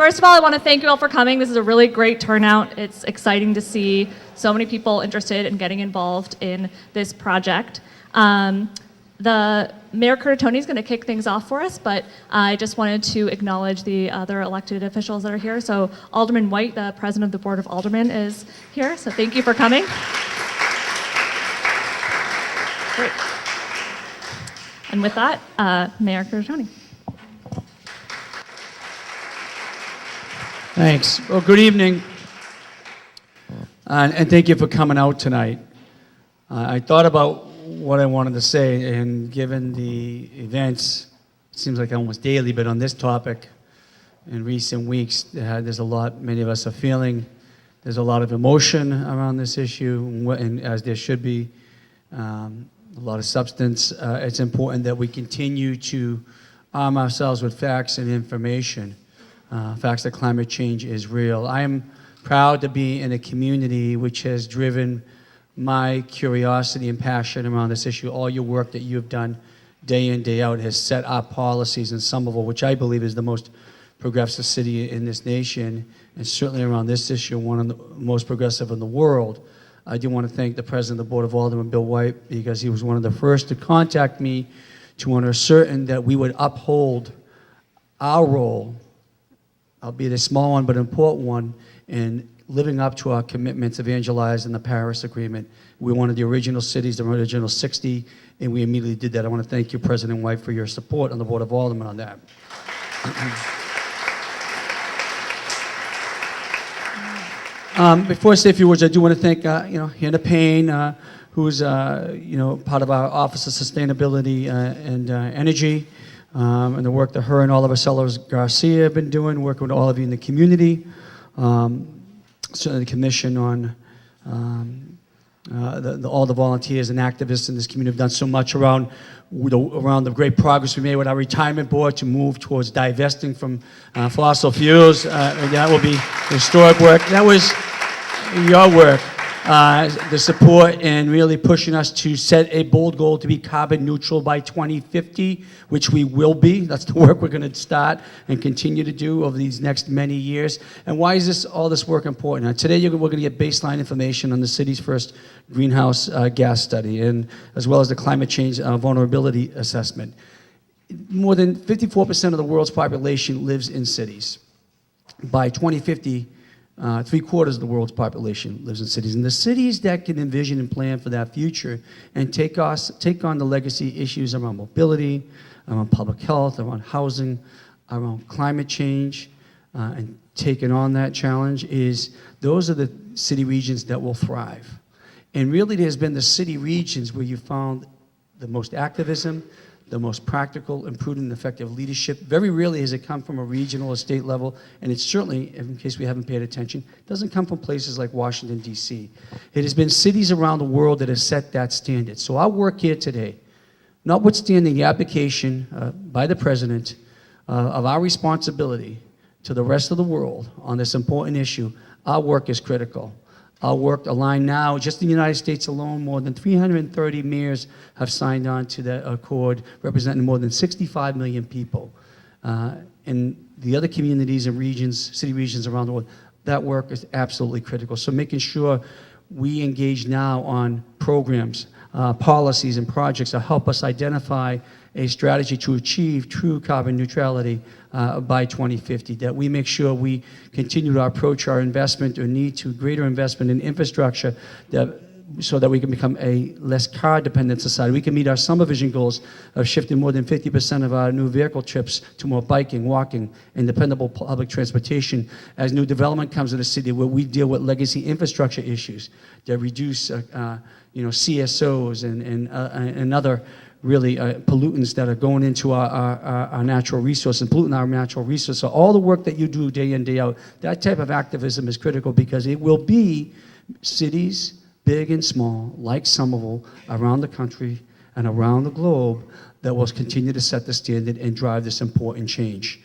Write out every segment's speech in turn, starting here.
First of all, I want to thank you all for coming. This is a really great turnout. It's exciting to see so many people interested in getting involved in this project. The Mayor Curtatone is going to kick things off for us, but I just wanted to acknowledge the other elected officials that are here. So Alderman White, the President of the Board of Aldermen, is here, so thank you for coming. Great. And with that, Mayor Curtatone. Thanks. Well, good evening, and thank you for coming out tonight. I thought about what I wanted to say, and given the events, it seems like almost daily, but on this topic in recent weeks, there's a lot many of us are feeling. There's a lot of emotion around this issue, and as there should be, a lot of substance. It's important that we continue to arm ourselves with facts and information. Facts that climate change is real. I am proud to be in a community which has driven my curiosity and passion around this issue. All your work that you have done day in, day out has set our policies in Somerville, which I believe is the most progressive city in this nation, and certainly around this issue, one of the most progressive in the world. I do want to thank the President of the Board of Aldermen, Bill White, because he was one of the first to contact me to assure that we would uphold our role, albeit a small one but an important one, in living up to our commitments evangelized in the Paris Agreement. We wanted the original cities, the original 60, and we immediately did that. I want to thank you, President White, for your support on the Board of Aldermen on that. Before I say a few words, I do want to thank Hannah Payne, who's part of our Office of Sustainability and Energy, and the work that her and all of our sellers Garcia have been doing, working with all of you in the community. Certainly the commission on all the volunteers and activists in this community have done so much around the great progress we made with our retirement board to move towards divesting from fossil fuels. And that will be historic work. That was your work, the support and really pushing us to set a bold goal to be carbon neutral by 2050, which we will be. That's the work we're going to start and continue to do over these next many years. And why is all this work important? Now, today we're going to get baseline information on the city's first greenhouse gas study, and as well as the climate change vulnerability assessment. More than 54% of the world's population lives in cities. By 2050, 3/4 of the world's population lives in cities. And the cities that can envision and plan for that future and take on the legacy issues around mobility, around public health, around housing, around climate change, and taking on that challenge, those are the city regions that will thrive. And really there's been the city regions where you found the most activism, the most practical and prudent and effective leadership. Very rarely has it come from a regional or state level, and it's certainly, in case we haven't paid attention, doesn't come from places like Washington, D.C. It has been cities around the world that have set that standard. So our work here today, notwithstanding the application by the President of our responsibility to the rest of the world on this important issue, our work is critical. Our work aligned now, just in the United States alone, more than 330 mayors have signed on to that accord, representing more than 65 million people. In the other communities and regions, city regions around the world, that work is absolutely critical. So making sure we engage now on programs, policies, and projects that help us identify a strategy to achieve true carbon neutrality by 2050, that we make sure we continue to approach our investment or need to greater investment in infrastructure so that we can become a less car-dependent society. We can meet our summer vision goals of shifting more than 50% of our new vehicle trips to more biking, walking, and dependable public transportation as new development comes in the city, where we deal with legacy infrastructure issues that reduce CSOs and other really pollutants that are going into our natural resource and polluting our natural resource. So all the work that you do day in, day out, that type of activism is critical, because it will be cities, big and small, like Somerville, around the country and around the globe, that will continue to set the standard and drive this important change.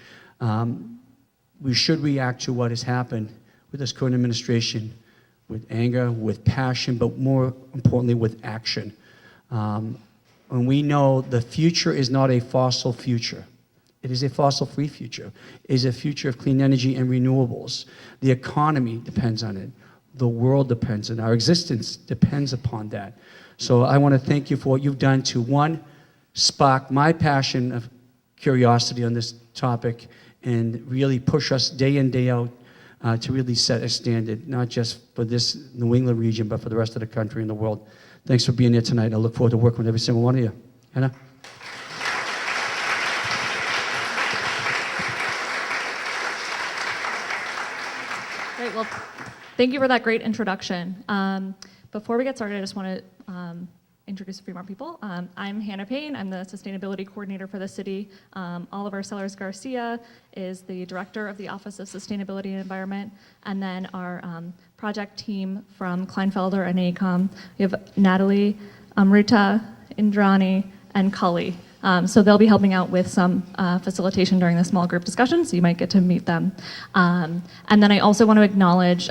We should react to what has happened with this current administration with anger, with passion, but more importantly, with action. And we know the future is not a fossil future. It is a fossil-free future. It is a future of clean energy and renewables. The economy depends on it. The world depends on it. Our existence depends upon that. So I want to thank you for what you've done to, one, spark my passion of curiosity on this topic and really push us day in, day out to really set a standard, not just for this New England region, but for the rest of the country and the world. Thanks for being here tonight. I look forward to working with every single one of you. Hannah? Great. Well, thank you for that great introduction. Before we get started, I just want to introduce a few more people. I'm Hannah Payne. I'm the Sustainability Coordinator for the city. Oliver Sellers-Garcia is the Director of the Office of Sustainability and Environment. And then our project team from Kleinfelder and AECOM, we have Natalie, Amrita, Indrani, and Cully. So they'll be helping out with some facilitation during the small group discussion, so you might get to meet them. And then I also want to acknowledge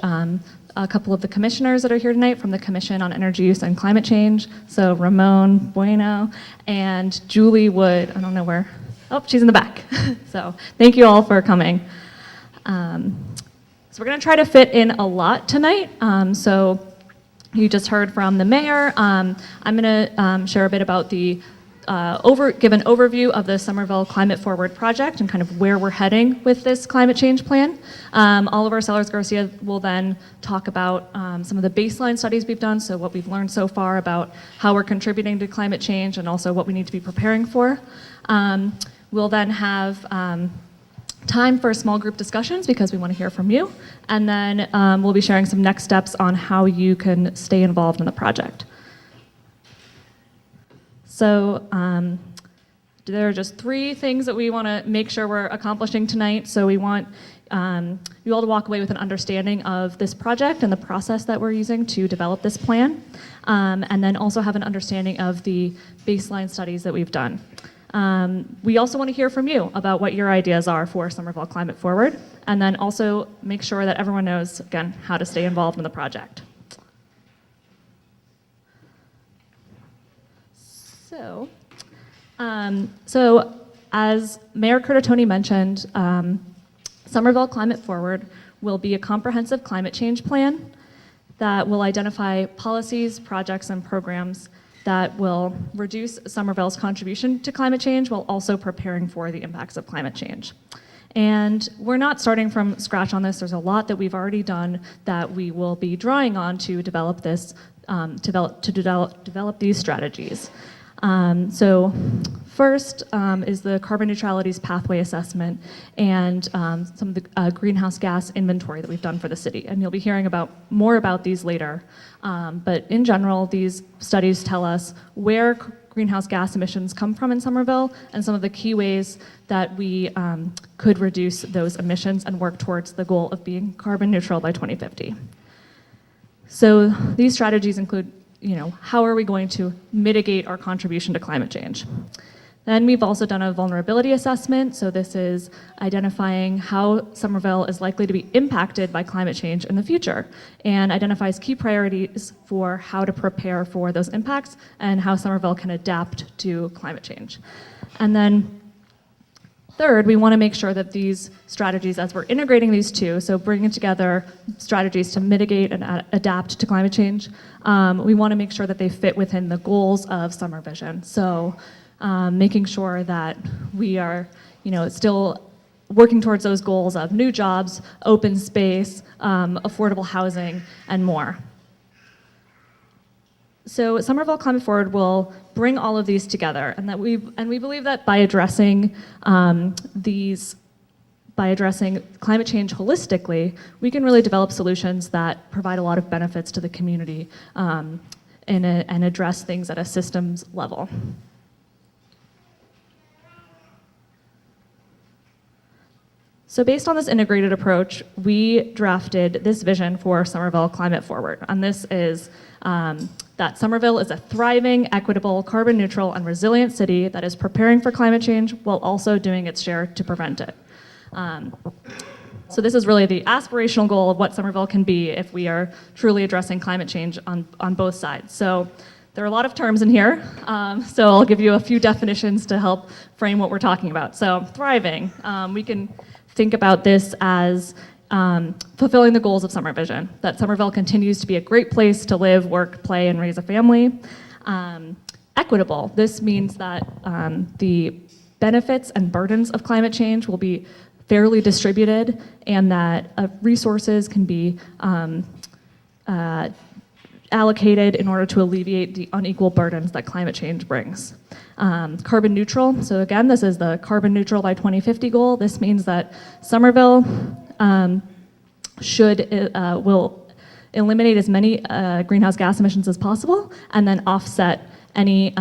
a couple of the commissioners that are here tonight from the Commission on Energy Use and Climate Change. So Ramon Bueno and Julie Wood, I don't know where, oh, she's in the back. So thank you all for coming. So we're gonna try to fit in a lot tonight. So you just heard from the mayor. I'm gonna share a bit about the give an overview of the Somerville Climate Forward project and kind of where we're heading with this climate change plan. Oliver Sellers-Garcia will then talk about some of the baseline studies we've done, so what we've learned so far about how we're contributing to climate change and also what we need to be preparing for. We'll then have time for small group discussions because we want to hear from you. And then we'll be sharing some next steps on how you can stay involved in the project. So there are just 3 things that we want to make sure we're accomplishing tonight. So we want you all to walk away with an understanding of this project and the process that we're using to develop this plan, and then also have an understanding of the baseline studies that we've done. We also want to hear from you about what your ideas are for Somerville Climate Forward, and then also make sure that everyone knows, again, how to stay involved in the project. So as Mayor Curtatone mentioned, Somerville Climate Forward will be a comprehensive climate change plan that will identify policies, projects, and programs that will reduce Somerville's contribution to climate change while also preparing for the impacts of climate change. And we're not starting from scratch on this. There's a lot that we've already done that we will be drawing on to develop this, develop these strategies. So first is the carbon neutrality's pathway assessment and some of the greenhouse gas inventory that we've done for the city. And you'll be hearing more about these later. But in general, these studies tell us where greenhouse gas emissions come from in Somerville and some of the key ways that we could reduce those emissions and work towards the goal of being carbon neutral by 2050. So these strategies include, how are we going to mitigate our contribution to climate change? Then we've also done a vulnerability assessment. So this is identifying how Somerville is likely to be impacted by climate change in the future and identifies key priorities for how to prepare for those impacts and how Somerville can adapt to climate change. And then third, we want to make sure that these strategies, as we're integrating these two, so bringing together strategies to mitigate and adapt to climate change, we want to make sure that they fit within the goals of Summer Vision. So making sure that we are, still working towards those goals of new jobs, open space, affordable housing, and more. So Somerville Climate Forward will bring all of these together, and we believe that by addressing climate change holistically, we can really develop solutions that provide a lot of benefits to the community and address things at a systems level. So based on this integrated approach, we drafted this vision for Somerville Climate Forward, and this is that Somerville is a thriving, equitable, carbon neutral, and resilient city that is preparing for climate change while also doing its share to prevent it. So this is really the aspirational goal of what Somerville can be if we are truly addressing climate change on both sides. So There are a lot of terms in here, so I'll give you a few definitions to help frame what we're talking about. So thriving, we can think about this as fulfilling the goals of Summer Vision, that Somerville continues to be a great place to live, work, play, and raise a family. Equitable, this means that the benefits and burdens of climate change will be fairly distributed and that resources can be allocated in order to alleviate the unequal burdens that climate change brings. Carbon neutral, so again, this is the carbon neutral by 2050 goal. This means that Somerville will eliminate as many greenhouse gas emissions as possible and then offset any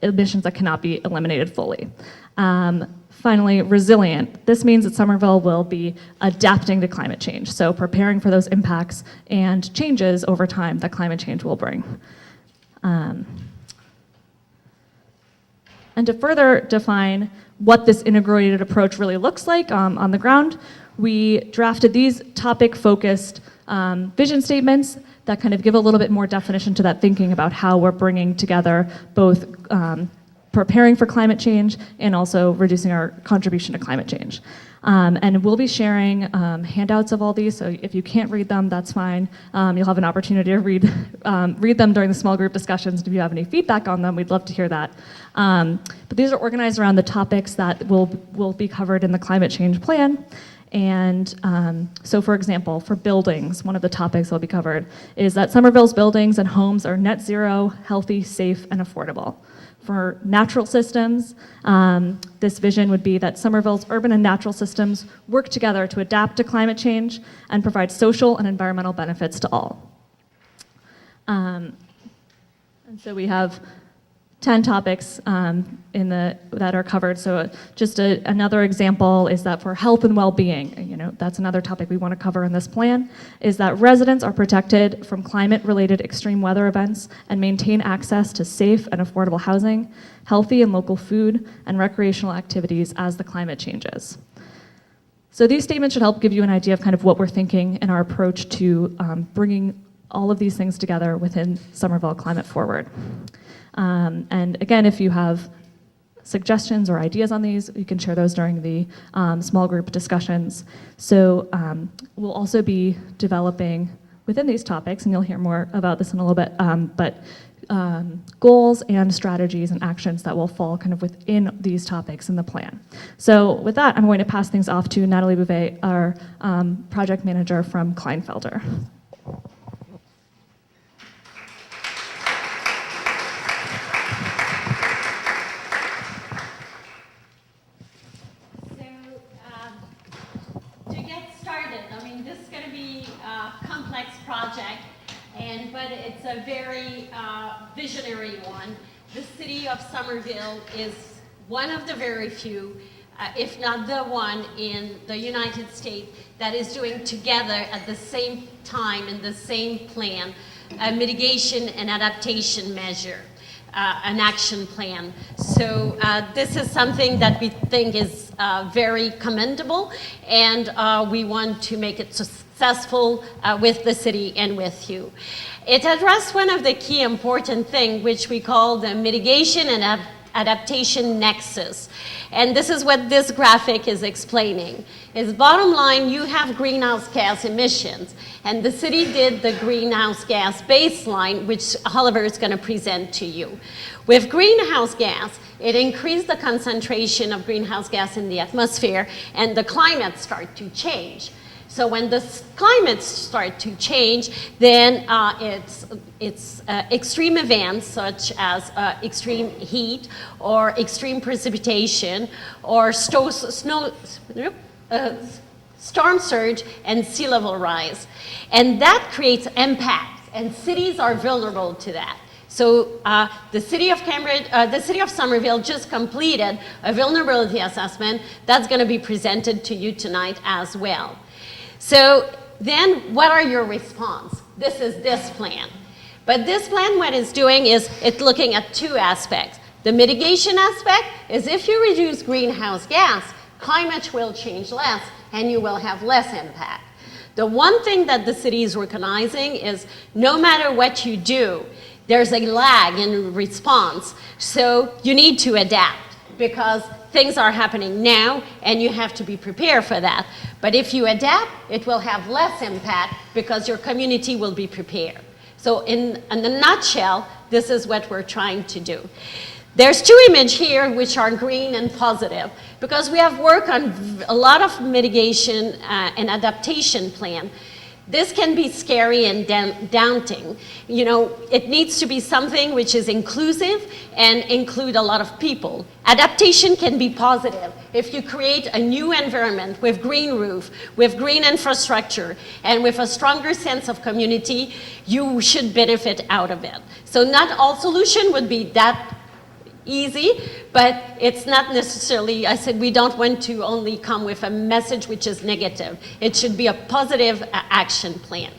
emissions that cannot be eliminated fully. Finally, resilient. This means that Somerville will be adapting to climate change, so preparing for those impacts and changes over time that climate change will bring. And to further define what this integrated approach really looks like on the ground, we drafted these topic-focused vision statements that kind of give a little bit more definition to that thinking about how we're bringing together both preparing for climate change and also reducing our contribution to climate change. And we'll be sharing handouts of all these, so if you can't read them, that's fine. You'll have an opportunity to read them during the small group discussions. If you have any feedback on them, we'd love to hear that. But these are organized around the topics that will be covered in the climate change plan. And so for example, for buildings, one of the topics that will be covered is that Somerville's buildings and homes are net zero, healthy, safe, and affordable. For natural systems, this vision would be that Somerville's urban and natural systems work together to adapt to climate change and provide social and environmental benefits to all. And so we have 10 topics that are covered. So just another example is that for health and well-being, that's another topic we want to cover in this plan, is that residents are protected from climate-related extreme weather events and maintain access to safe and affordable housing, healthy and local food, and recreational activities as the climate changes. So these statements should help give you an idea of kind of what we're thinking in our approach to bringing all of these things together within Somerville Climate Forward. And again, if you have suggestions or ideas on these, you can share those during the small group discussions. So we'll also be developing within these topics, and you'll hear more about this in a little bit, but goals and strategies and actions that will fall kind of within these topics in the plan. So with that, I'm going to pass things off to Natalie Bouvet, our project manager from Kleinfelder. Project, but it's a very visionary one. The city of Somerville is one of the very few, if not the one in the United States that is doing together at the same time in the same plan a mitigation and adaptation measure, an action plan. So this is something that we think is very commendable, and we want to make it successful with the city and with you. It addressed one of the key important things, which we call the mitigation and adaptation nexus. And this is what this graphic is explaining. Is bottom line, you have greenhouse gas emissions, and the city did the greenhouse gas baseline, which Oliver is going to present to you. With greenhouse gas, it increased the concentration of greenhouse gas in the atmosphere, and the climate started to change. So when the climate starts to change, then it's extreme events such as extreme heat or extreme precipitation or storm surge and sea level rise. And that creates impacts, and cities are vulnerable to that. So the city of Somerville just completed a vulnerability assessment that's going to be presented to you tonight as well. So then what are your response? This is this plan. But this plan, what it's doing is it's looking at two aspects. The mitigation aspect is if you reduce greenhouse gas, climate will change less and you will have less impact. The one thing that the city is recognizing is no matter what you do, there's a lag in response. So you need to adapt because things are happening now and you have to be prepared for that. But if you adapt, it will have less impact because your community will be prepared. So in a nutshell, this is what we're trying to do. There's two images here which are green and positive because we have worked on a lot of mitigation and adaptation plan. This can be scary and daunting. You know, it needs to be something which is inclusive and include a lot of people. Adaptation can be positive. If you create a new environment with green roof, with green infrastructure, and with a stronger sense of community, you should benefit out of it. So not all solution would be that easy, but it's not necessarily, I said we don't want to only come with a message which is negative. It should be a positive action plan.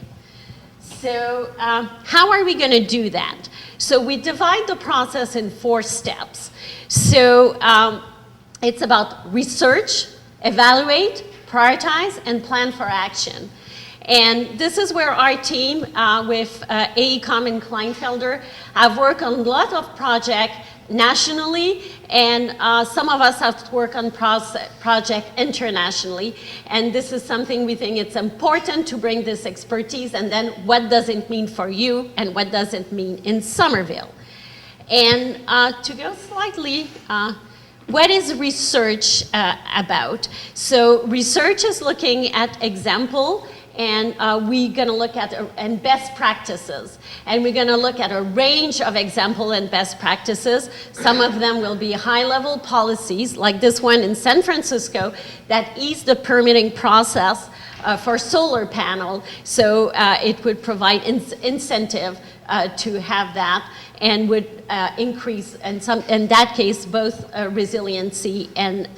So how are we going to do that? So we divide the process in 4 steps. So it's about research, evaluate, prioritize, and plan for action. And this is where our team with AECOM and Kleinfelder have worked on a lot of projects nationally, and some of us have to work on project internationally. And this is something we think it's important to bring this expertise, and then what does it mean for you, and what does it mean in Somerville? And to go slightly, what is research about? So research is looking at example, and we're going to look at and best practices. And we're going to look at a range of example and best practices. Some of them will be high-level policies, like this one in San Francisco, that ease the permitting process for solar panel. So it would provide incentive to have that, and would increase, in that case, both resiliency and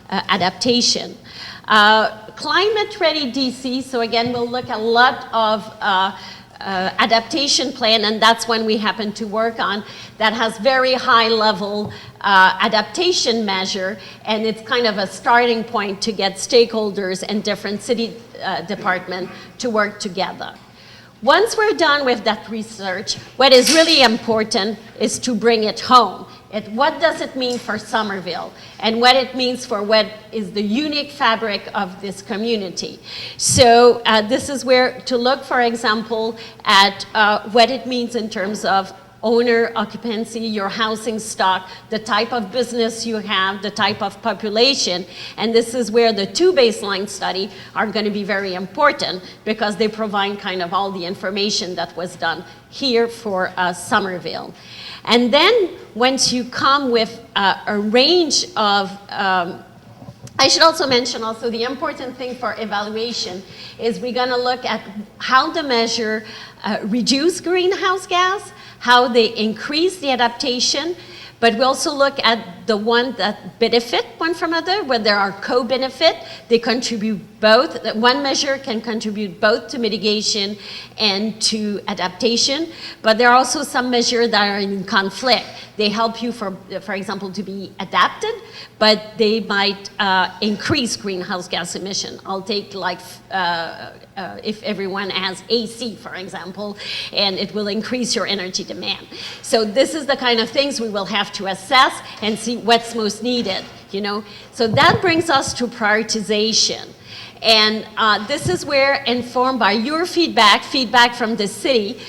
adaptation. Climate Ready DC, so again, we'll look at a lot of adaptation plan, and that's one we happen to work on, that has very high level adaptation measure, and it's kind of a starting point to get stakeholders and different city departments to work together. Once we're done with that research, what is really important is to bring it home. What does it mean for Somerville, and what it means for what is the unique fabric of this community. So this is where to look, for example, at what it means in terms of owner occupancy, your housing stock, the type of business you have, the type of population. And this is where the 2 baseline study are going to be very important, because they provide kind of all the information that was done here for Somerville. And then once you come with a range of, I should also mention also the important thing for evaluation is we're going to look at how the measure reduce greenhouse gas, how they increase the adaptation, but we also look at the one that benefit one from another, where there are co-benefit, they contribute both. One measure can contribute both to mitigation and to adaptation, but there are also some measures that are in conflict. They help you, for example, to be adapted, but they might increase greenhouse gas emission. I'll take like if everyone has AC, for example, and it will increase your energy demand. So this is the kind of things we will have to assess and see what's most needed, you know. So that brings us to prioritization. And this is where, informed by your feedback from the city,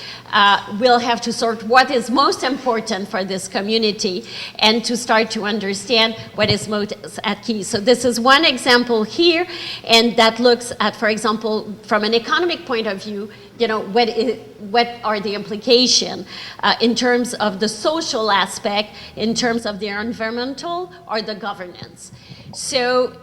we'll have to sort what is most important for this community and to start to understand what is most at key. So this is one example here, and that looks at, for example, from an economic point of view, you know, what are the implications in terms of the social aspect, in terms of the environmental or the governance. So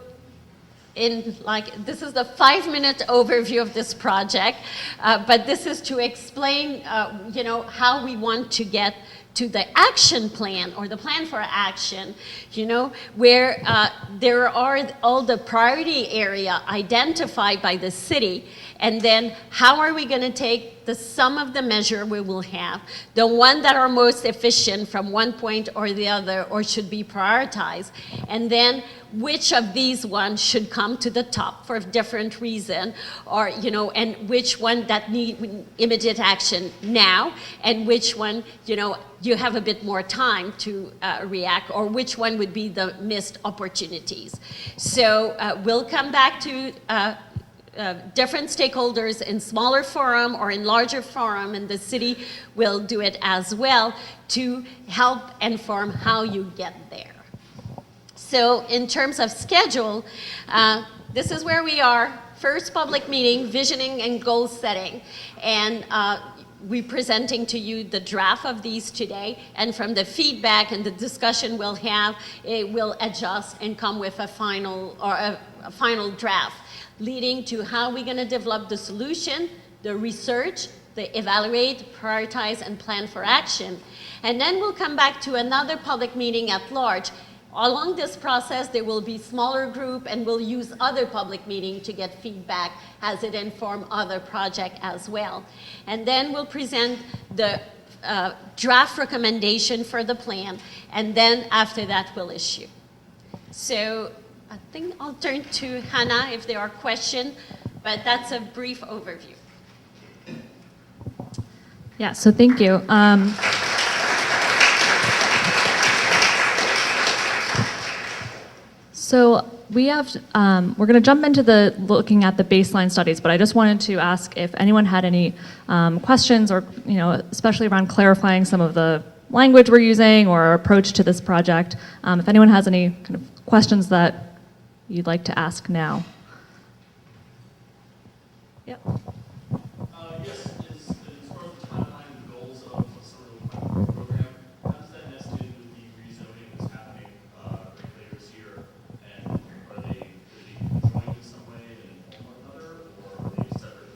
this is the 5-minute overview of this project, but this is to explain, you know, how we want to get to the action plan or the plan for action, you know, where there are all the priority area identified by the city, and then how are we going to take the sum of the measure we will have, the one that are most efficient from one point or the other or should be prioritized, and then which of these ones should come to the top for a different reason, or, you know, and which one that need immediate action now, and which one, you know, you have a bit more time to react, or which one would be the missed opportunities. So we'll come back to different stakeholders in smaller forum or in larger forum, and the city will do it as well to help inform how you get there. So in terms of schedule, this is where we are. First public meeting, visioning and goal setting. And we're presenting to you the draft of these today. And from the feedback and the discussion we'll have, it will adjust and come with a final, or a final draft, leading to how we're going to develop the solution, the research, the evaluate, prioritize, and plan for action. And then we'll come back to another public meeting at large. Along this process, there will be smaller group, and we'll use other public meetings to get feedback as it informs other projects as well. And then we'll present the draft recommendation for the plan, and then after that, we'll issue. So I think I'll turn to Hannah if there are questions, but that's a brief overview. Yeah, so thank you. So we have, we're going to jump into the looking at the baseline studies, but I just wanted to ask if anyone had any questions, or, you know, especially around clarifying some of the language we're using or our approach to this project. If anyone has any kind of questions that you'd like to ask now. Yep. Yes, as far as the timeline and goals of the Somerville program, how does that nest in with the rezoning that's happening later this year? And are they joined in some way and inform one another, or are they separate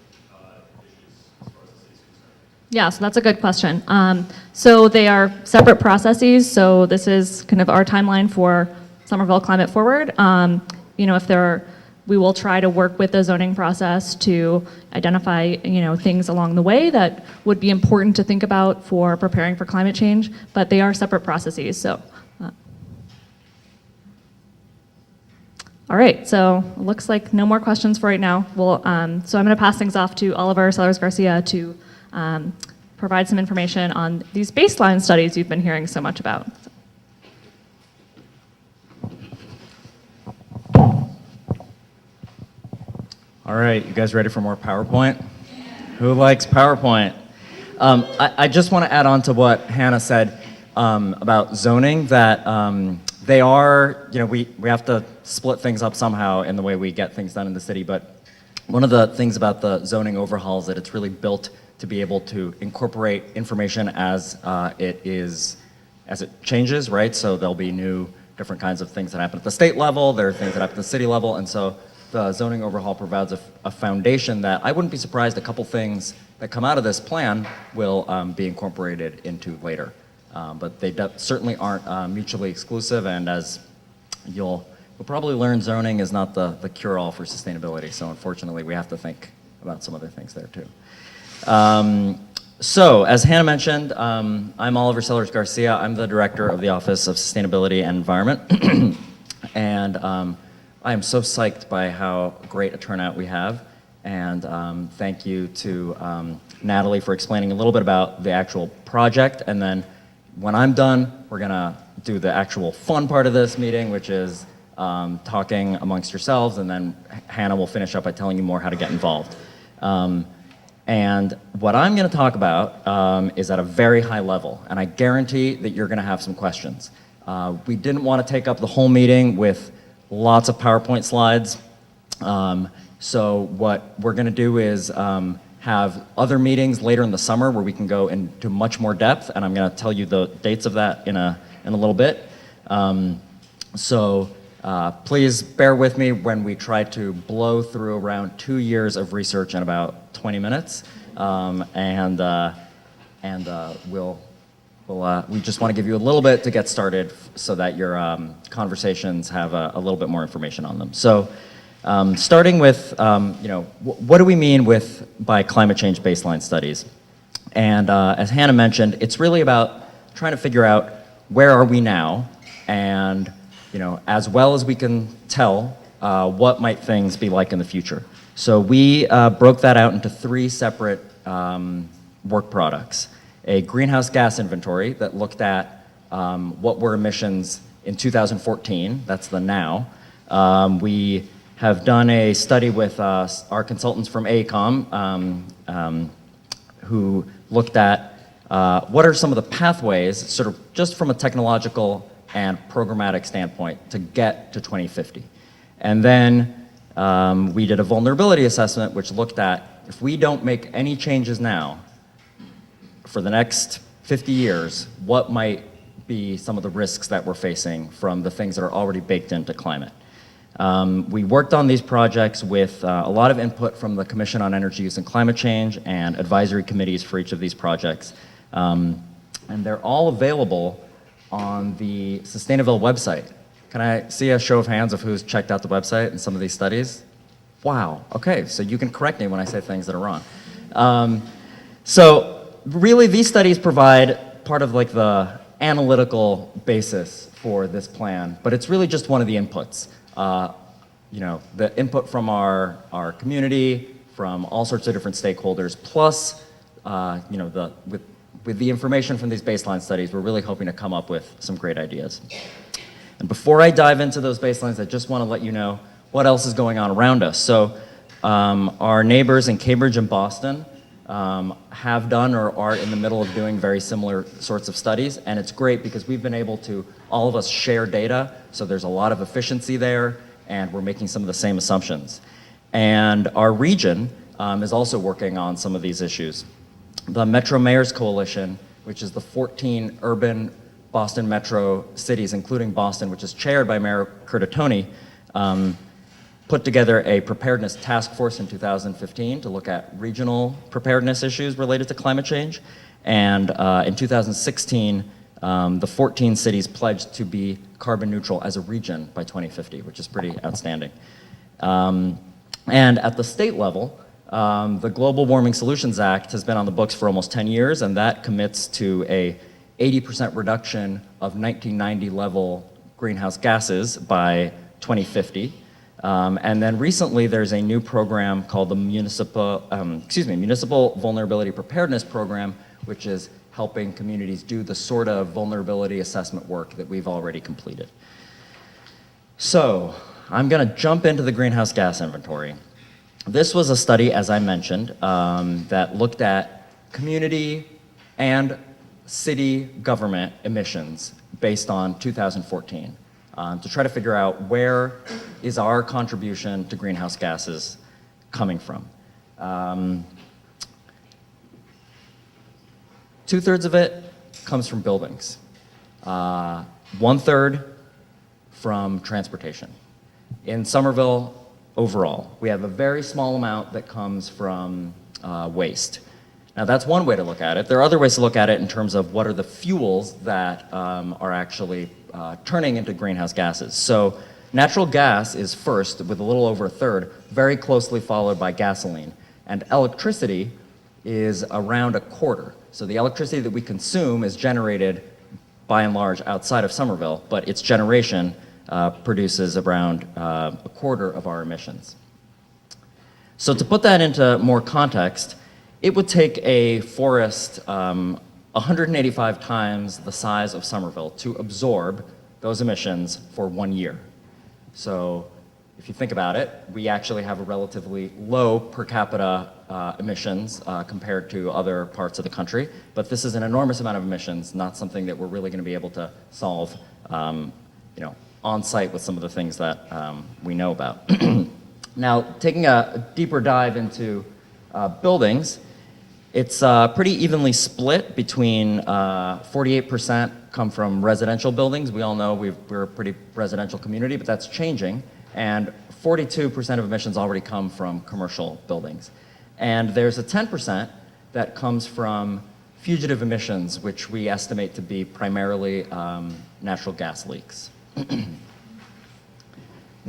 issues as far as the city's concerned? Yeah, so that's a good question. So they are separate processes. So this is kind of our timeline for Somerville Climate Forward. You know, if there are, we will try to work with the zoning process to identify, you know, things along the way that would be important to think about for preparing for climate change, but they are separate processes. So, all right, so it looks like no more questions for right now. We'll, so I'm going to pass things off to Oliver Sellers-Garcia to provide some information on these baseline studies you've been hearing so much about. All right, you guys ready for more PowerPoint? Who likes PowerPoint? I just want to add on to what Hannah said about zoning, that they are, you know, we have to split things up somehow in the way we get things done in the city, but one of the things about the zoning overhaul is that it's really built to be able to incorporate information as it changes, right? So there'll be new, different kinds of things that happen at the state level, there are things that happen at the city level, and so the zoning overhaul provides a foundation that I wouldn't be surprised a couple things that come out of this plan will be incorporated into later. But they certainly aren't mutually exclusive, and as you'll probably learn, zoning is not the cure-all for sustainability, so unfortunately we have to think about some other things there too. So, as Hannah mentioned, I'm Oliver Sellers-Garcia. I'm the Director of the Office of Sustainability and Environment, and I am so psyched by how great a turnout we have, and thank you to Natalie for explaining a little bit about the actual project, and then when I'm done, we're gonna do the actual fun part of this meeting, which is talking amongst yourselves, and then Hannah will finish up by telling you more how to get involved. And what I'm gonna talk about is at a very high level, and I guarantee that you're gonna have some questions. We didn't wanna take up the whole meeting with lots of PowerPoint slides. So what we're gonna do is have other meetings later in the summer where we can go into much more depth, and I'm gonna tell you the dates of that in a little bit. Please bear with me when we try to blow through around 2 years of research in about 20 minutes. We just want to give you a little bit to get started so that your conversations have a little bit more information on them. So Starting with, what do we mean by climate change baseline studies? And as Hannah mentioned, it's really about trying to figure out where are we now, and as well as we can tell, what might things be like in the future. So we broke that out into 3 separate work products. A greenhouse gas inventory that looked at what were emissions in 2014, that's the now. We have done a study with our consultants from AECOM who looked at what are some of the pathways, sort of just from a technological and programmatic standpoint, to get to 2050. And then we did a vulnerability assessment which looked at if we don't make any changes now for the next 50 years, what might be some of the risks that we're facing from the things that are already baked into climate. We worked on these projects with a lot of input from the Commission on Energy Use and Climate Change and advisory committees for each of these projects. And they're all available on the Sustainability website. Can I see a show of hands of who's checked out the website and some of these studies? Wow, okay, so you can correct me when I say things that are wrong. So really these studies provide part of like the analytical basis for this plan, but it's really just one of the inputs. The input from our community, from all sorts of different stakeholders, plus with the information from these baseline studies, we're really hoping to come up with some great ideas. And before I dive into those baselines, I just want to let you know what else is going on around us. So our neighbors in Cambridge and Boston have done or are in the middle of doing very similar sorts of studies, and it's great because we've been able to, all of us, share data, so there's a lot of efficiency there, and we're making some of the same assumptions. And our region is also working on some of these issues. The Metro Mayors Coalition, which is the 14 urban Boston metro cities, including Boston, which is chaired by Mayor Curtatone, put together a preparedness task force in 2015 to look at regional preparedness issues related to climate change. And in 2016, the 14 cities pledged to be carbon neutral as a region by 2050, which is pretty outstanding. And at the state level, the Global Warming Solutions Act has been on the books for almost 10 years, and that commits to a 80% reduction of 1990 level greenhouse gases by 2050. And then recently there's a new program called the Municipal Vulnerability Preparedness Program, which is helping communities do the sort of vulnerability assessment work that we've already completed. So I'm gonna jump into the greenhouse gas inventory. This was a study, as I mentioned, that looked at community and city government emissions based on 2014 to try to figure out where is our contribution to greenhouse gases coming from. 2/3 of it comes from buildings. 1/3 from transportation. In Somerville, overall, we have a very small amount that comes from waste. Now that's one way to look at it. There are other ways to look at it in terms of what are the fuels that are actually turning into greenhouse gases. So natural gas is first with a little over 1/3, very closely followed by gasoline. And electricity is around 1/4. So the electricity that we consume is generated by and large outside of Somerville, but its generation produces around 1/4 of our emissions. So to put that into more context, it would take a forest 185 times the size of Somerville to absorb those emissions for 1 year. So if you think about it, we actually have a relatively low per capita emissions compared to other parts of the country, but this is an enormous amount of emissions, not something that we're really going to be able to solve on site with some of the things that we know about. Now, taking a deeper dive into buildings, it's pretty evenly split between 48% come from residential buildings. We all know we're a pretty residential community, but that's changing. And 42% of emissions already come from commercial buildings. And there's a 10% that comes from fugitive emissions, which we estimate to be primarily natural gas leaks.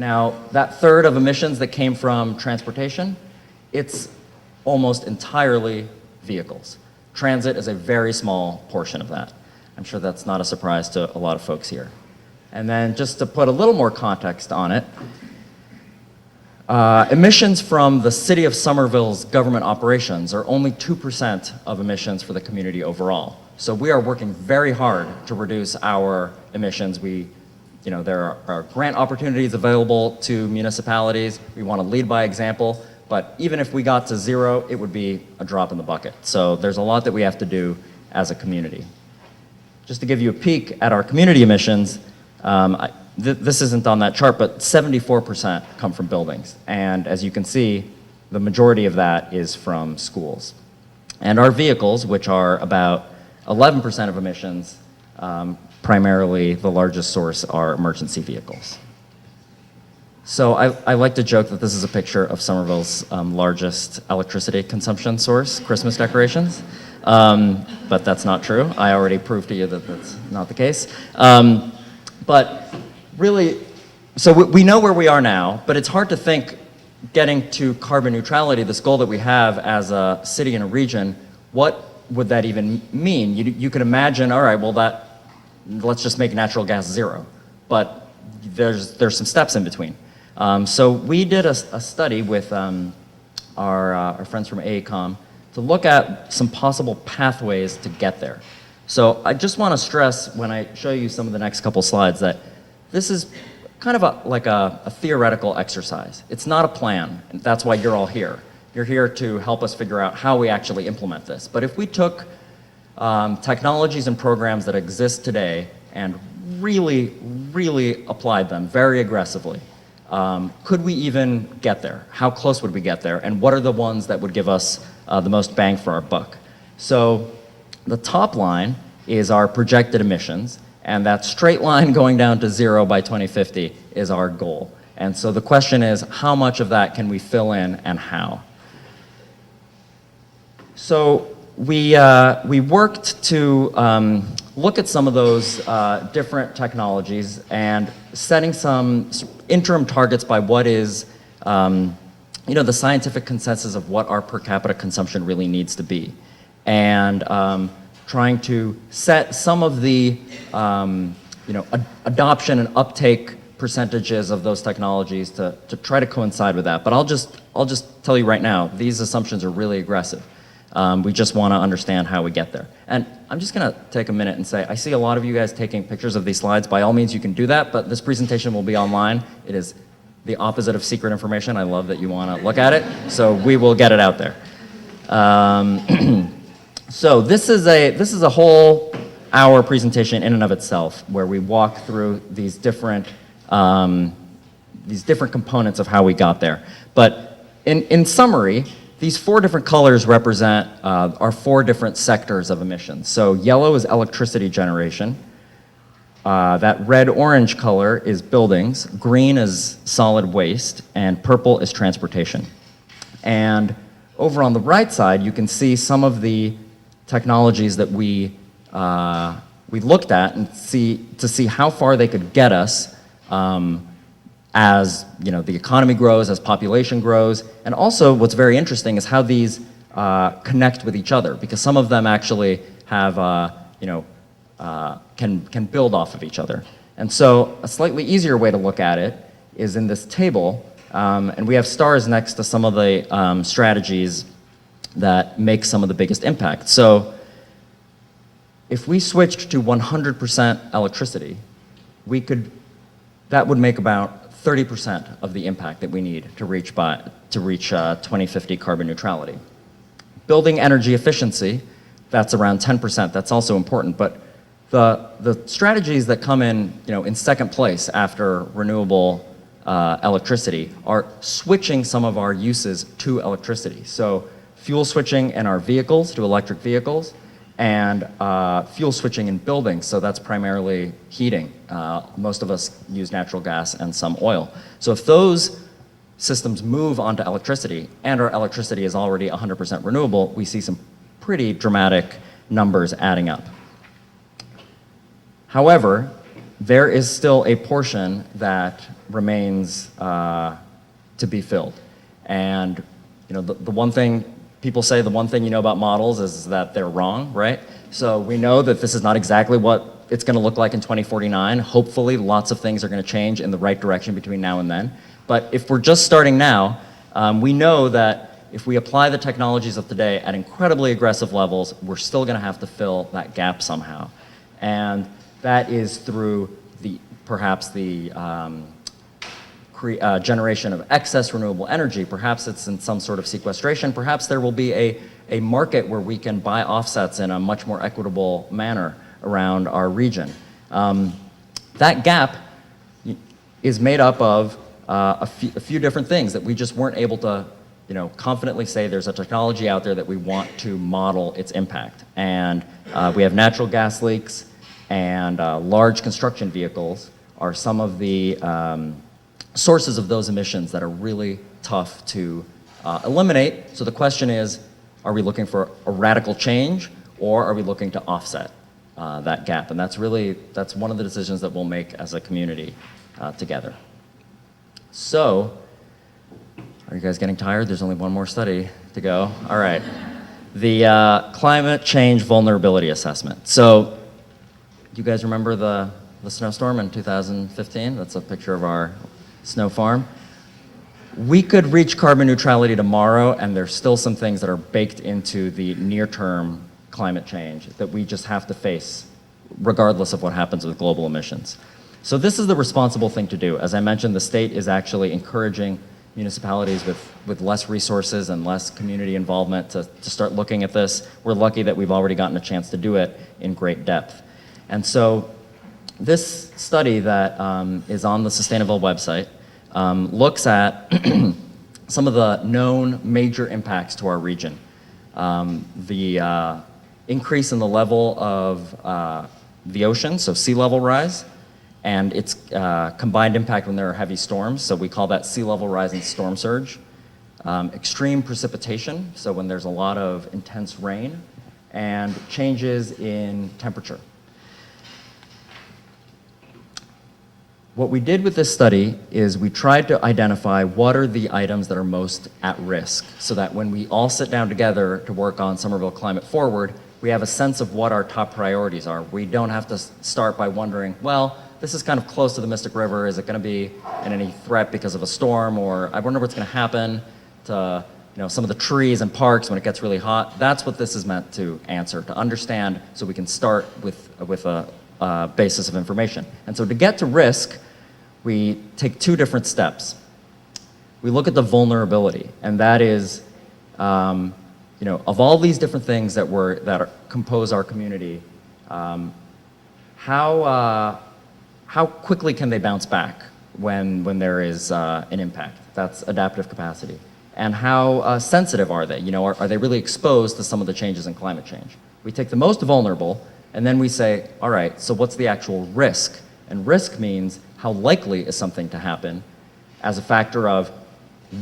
Now, that third of emissions that came from transportation, it's almost entirely vehicles. Transit is a very small portion of that. I'm sure that's not a surprise to a lot of folks here. And then just to put a little more context on it, emissions from the city of Somerville's government operations are only 2% of emissions for the community overall. So we are working very hard to reduce our emissions. There are grant opportunities available to municipalities. We want to lead by example, but even if we got to zero, it would be a drop in the bucket. So there's a lot that we have to do as a community. Just to give you a peek at our community emissions, this isn't on that chart, but 74% come from buildings. And as you can see, the majority of that is from schools. And our vehicles, which are about 11% of emissions, primarily the largest source are emergency vehicles. So I like to joke that this is a picture of Somerville's largest electricity consumption source, Christmas decorations. But that's not true. I already proved to you that that's not the case. But really, so we know where we are now, but it's hard to think getting to carbon neutrality, this goal that we have as a city and a region, what would that even mean? You could imagine, all right, well, let's just make natural gas zero. But there's some steps in between. So we did a study with our friends from AECOM to look at some possible pathways to get there. So I just want to stress when I show you some of the next couple slides that this is kind of like a theoretical exercise. It's not a plan, and that's why you're all here. You're here to help us figure out how we actually implement this. But if we took technologies and programs that exist today and really, really applied them very aggressively, could we even get there? How close would we get there? And what are the ones that would give us the most bang for our buck? So the top line is our projected emissions, and that straight line going down to zero by 2050 is our goal. And so the question is, how much of that can we fill in and how? So we worked to look at some of those different technologies and setting some interim targets by what is the scientific consensus of what our per capita consumption really needs to be. And trying to set some of the adoption and uptake percentages of those technologies to try to coincide with that. But I'll just tell you right now, these assumptions are really aggressive. We just want to understand how we get there. And I'm just going to take a minute and say, I see a lot of you guys taking pictures of these slides. By all means, you can do that, but this presentation will be online. It is the opposite of secret information. I love that you want to look at it, so we will get it out there. So this is a whole hour presentation in and of itself, where we walk through these different components of how we got there. But in summary, these four different colors represent our four different sectors of emissions. So yellow is electricity generation. That red-orange color is buildings. Green is solid waste. And purple is transportation. And over on the right side, you can see some of the technologies that we looked at and to see how far they could get us as the economy grows, as population grows, and also what's very interesting is how these connect with each other, because some of them actually have can build off of each other. And so a slightly easier way to look at it is in this table, and we have stars next to some of the strategies that make some of the biggest impact. So if we switched to 100% electricity, that would make about 30% of the impact that we need to reach 2050 carbon neutrality. Building energy efficiency, that's around 10%. That's also important, but the strategies that come in second place after renewable electricity are switching some of our uses to electricity. So fuel switching in our vehicles to electric vehicles, and fuel switching in buildings, so that's primarily heating. Most of us use natural gas and some oil. So if those systems move onto electricity, and our electricity is already 100% renewable, we see some pretty dramatic numbers adding up. However, there is still a portion that remains to be filled. And you know, the one thing people say, the one thing you know about models is that they're wrong, right? So we know that this is not exactly what it's going to look like in 2049. Hopefully, lots of things are going to change in the right direction between now and then. But if we're just starting now, we know that if we apply the technologies of today at incredibly aggressive levels, we're still going to have to fill that gap somehow. And that is through perhaps the generation of excess renewable energy. Perhaps it's in some sort of sequestration. Perhaps there will be a market where we can buy offsets in a much more equitable manner around our region. That gap is made up of a few different things that we just weren't able to confidently say there's a technology out there that we want to model its impact. And we have natural gas leaks and large construction vehicles are some of the sources of those emissions that are really tough to eliminate. So the question is, are we looking for a radical change, or are we looking to offset that gap? And that's one of the decisions that we'll make as a community together. So, are you guys getting tired? There's only one more study to go. All right. The climate change vulnerability assessment. So, you guys remember the snowstorm in 2015? That's a picture of our snow farm. We could reach carbon neutrality tomorrow, and there's still some things that are baked into the near-term climate change that we just have to face, regardless of what happens with global emissions. So this is the responsible thing to do. As I mentioned, the state is actually encouraging municipalities with less resources and less community involvement to start looking at this. We're lucky that we've already gotten a chance to do it in great depth. And so this study that is on the Sustainable website looks at some of the known major impacts to our region. The increase in the level of the ocean, so sea level rise, and its combined impact when there are heavy storms, so we call that sea level rise and storm surge. Extreme precipitation, so when there's a lot of intense rain, and changes in temperature. What we did with this study is we tried to identify what are the items that are most at risk, so that when we all sit down together to work on Somerville Climate Forward, we have a sense of what our top priorities are. We don't have to start by wondering, well, this is kind of close to the Mystic River. Is it going to be in any threat because of a storm? Or I wonder what's going to happen to some of the trees and parks when it gets really hot. That's what this is meant to answer, to understand, so we can start with a basis of information. And so to get to risk, we take two different steps. We look at the vulnerability, and that is, of all these different things that compose our community, how quickly can they bounce back when there is an impact? That's adaptive capacity. And how sensitive are they? Are they really exposed to some of the changes in climate change? We take the most vulnerable, and then we say, all right, so what's the actual risk? And risk means how likely is something to happen as a factor of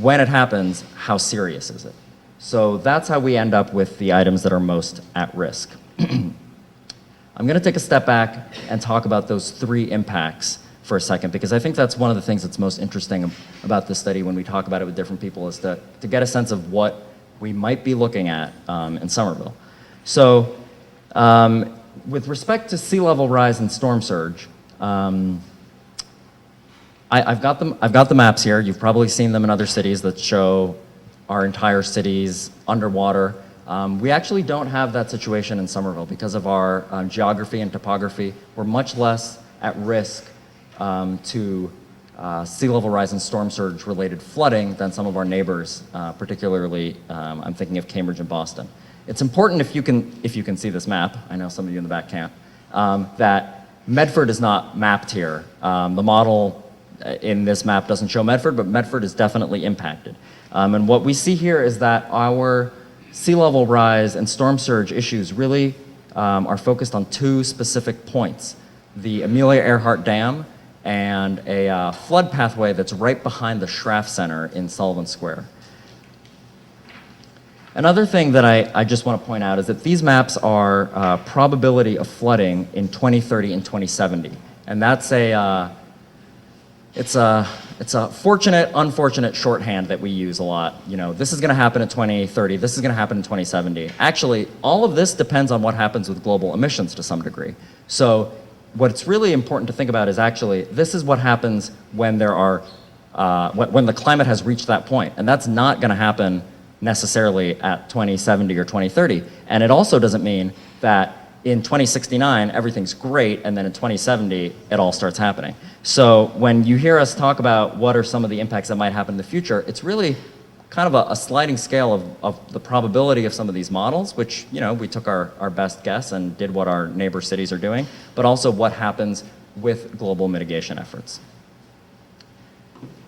when it happens, how serious is it? So that's how we end up with the items that are most at risk. I'm going to take a step back and talk about those three impacts for a second, because I think that's one of the things that's most interesting about this study when we talk about it with different people, is to get a sense of what we might be looking at in Somerville. So with respect to sea level rise and storm surge, I've got the maps here. You've probably seen them in other cities that show our entire cities underwater. We actually don't have that situation in Somerville because of our geography and topography. We're much less at risk to sea level rise and storm surge related flooding than some of our neighbors, particularly I'm thinking of Cambridge and Boston. It's important, if you can see this map, I know some of you in the back can't, that Medford is not mapped here. The model in this map doesn't show Medford, but Medford is definitely impacted. And what we see here is that our sea level rise and storm surge issues really are focused on two specific points: the Amelia Earhart Dam and a flood pathway that's right behind the Schraff Center in Sullivan Square. Another thing that I just want to point out is that these maps are probability of flooding in 2030 and 2070. And that's it's a fortunate, unfortunate shorthand that we use a lot. You know, this is going to happen in 2030, this is going to happen in 2070. Actually, all of this depends on what happens with global emissions to some degree. So what's really important to think about is actually, this is what happens when there are, when the climate has reached that point. And that's not going to happen necessarily at 2070 or 2030. And it also doesn't mean that in 2069, everything's great, and then in 2070, it all starts happening. So when you hear us talk about what are some of the impacts that might happen in the future, it's really kind of a sliding scale of the probability of some of these models, which, you know, we took our best guess and did what our neighbor cities are doing, but also what happens with global mitigation efforts.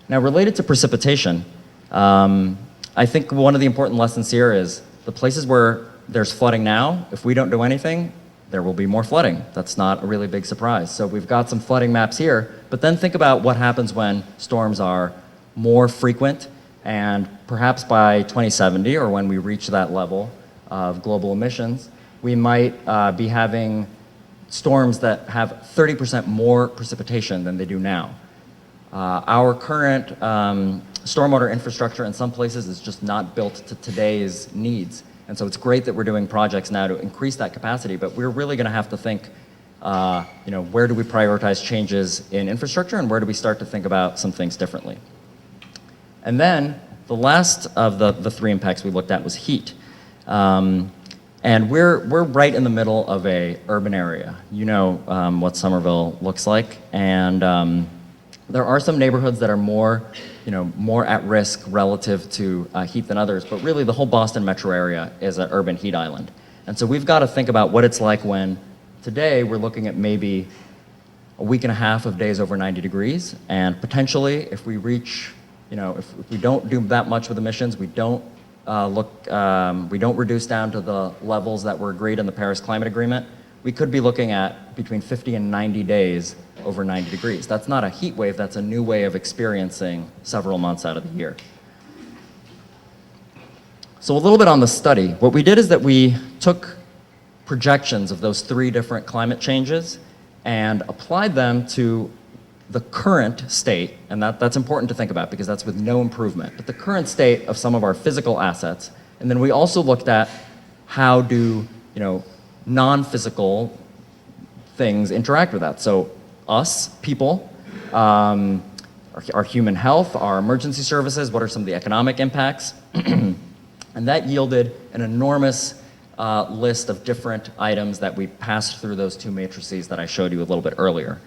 Now, related to precipitation, I think one of the important lessons here is the places where there's flooding now, if we don't do anything, there will be more flooding. That's not a really big surprise. So we've got some flooding maps here, but then think about what happens when storms are more frequent, and perhaps by 2070, or when we reach that level of global emissions, we might be having storms that have 30% more precipitation than they do now. Our current stormwater infrastructure in some places is just not built to today's needs. And so it's great that we're doing projects now to increase that capacity, but we're really going to have to think, you know, where do we prioritize changes in infrastructure, and where do we start to think about some things differently? And then the last of the three impacts we looked at was heat. And we're right in the middle of a urban area. You know what Somerville looks like, and there are some neighborhoods that are more, you know, more at risk relative to heat than others, but really the whole Boston metro area is an urban heat island. And so we've got to think about what it's like when today we're looking at maybe a week and a half of days over 90 degrees, and potentially if we reach, you know, if we don't do that much with emissions, we don't we don't reduce down to the levels that were agreed in the Paris Climate Agreement, we could be looking at between 50 and 90 days over 90 degrees. That's not a heat wave, that's a new way of experiencing several months out of the year. So a little bit on the study. What we did is that we took projections of those three different climate changes and applied them to the current state, and that's important to think about because that's with no improvement, but the current state of some of our physical assets. And then we also looked at how do, you know, non-physical things interact with that. So us, people, our human health, our emergency services, what are some of the economic impacts? And that yielded an enormous list of different items that we passed through those two matrices that I showed you a little bit earlier.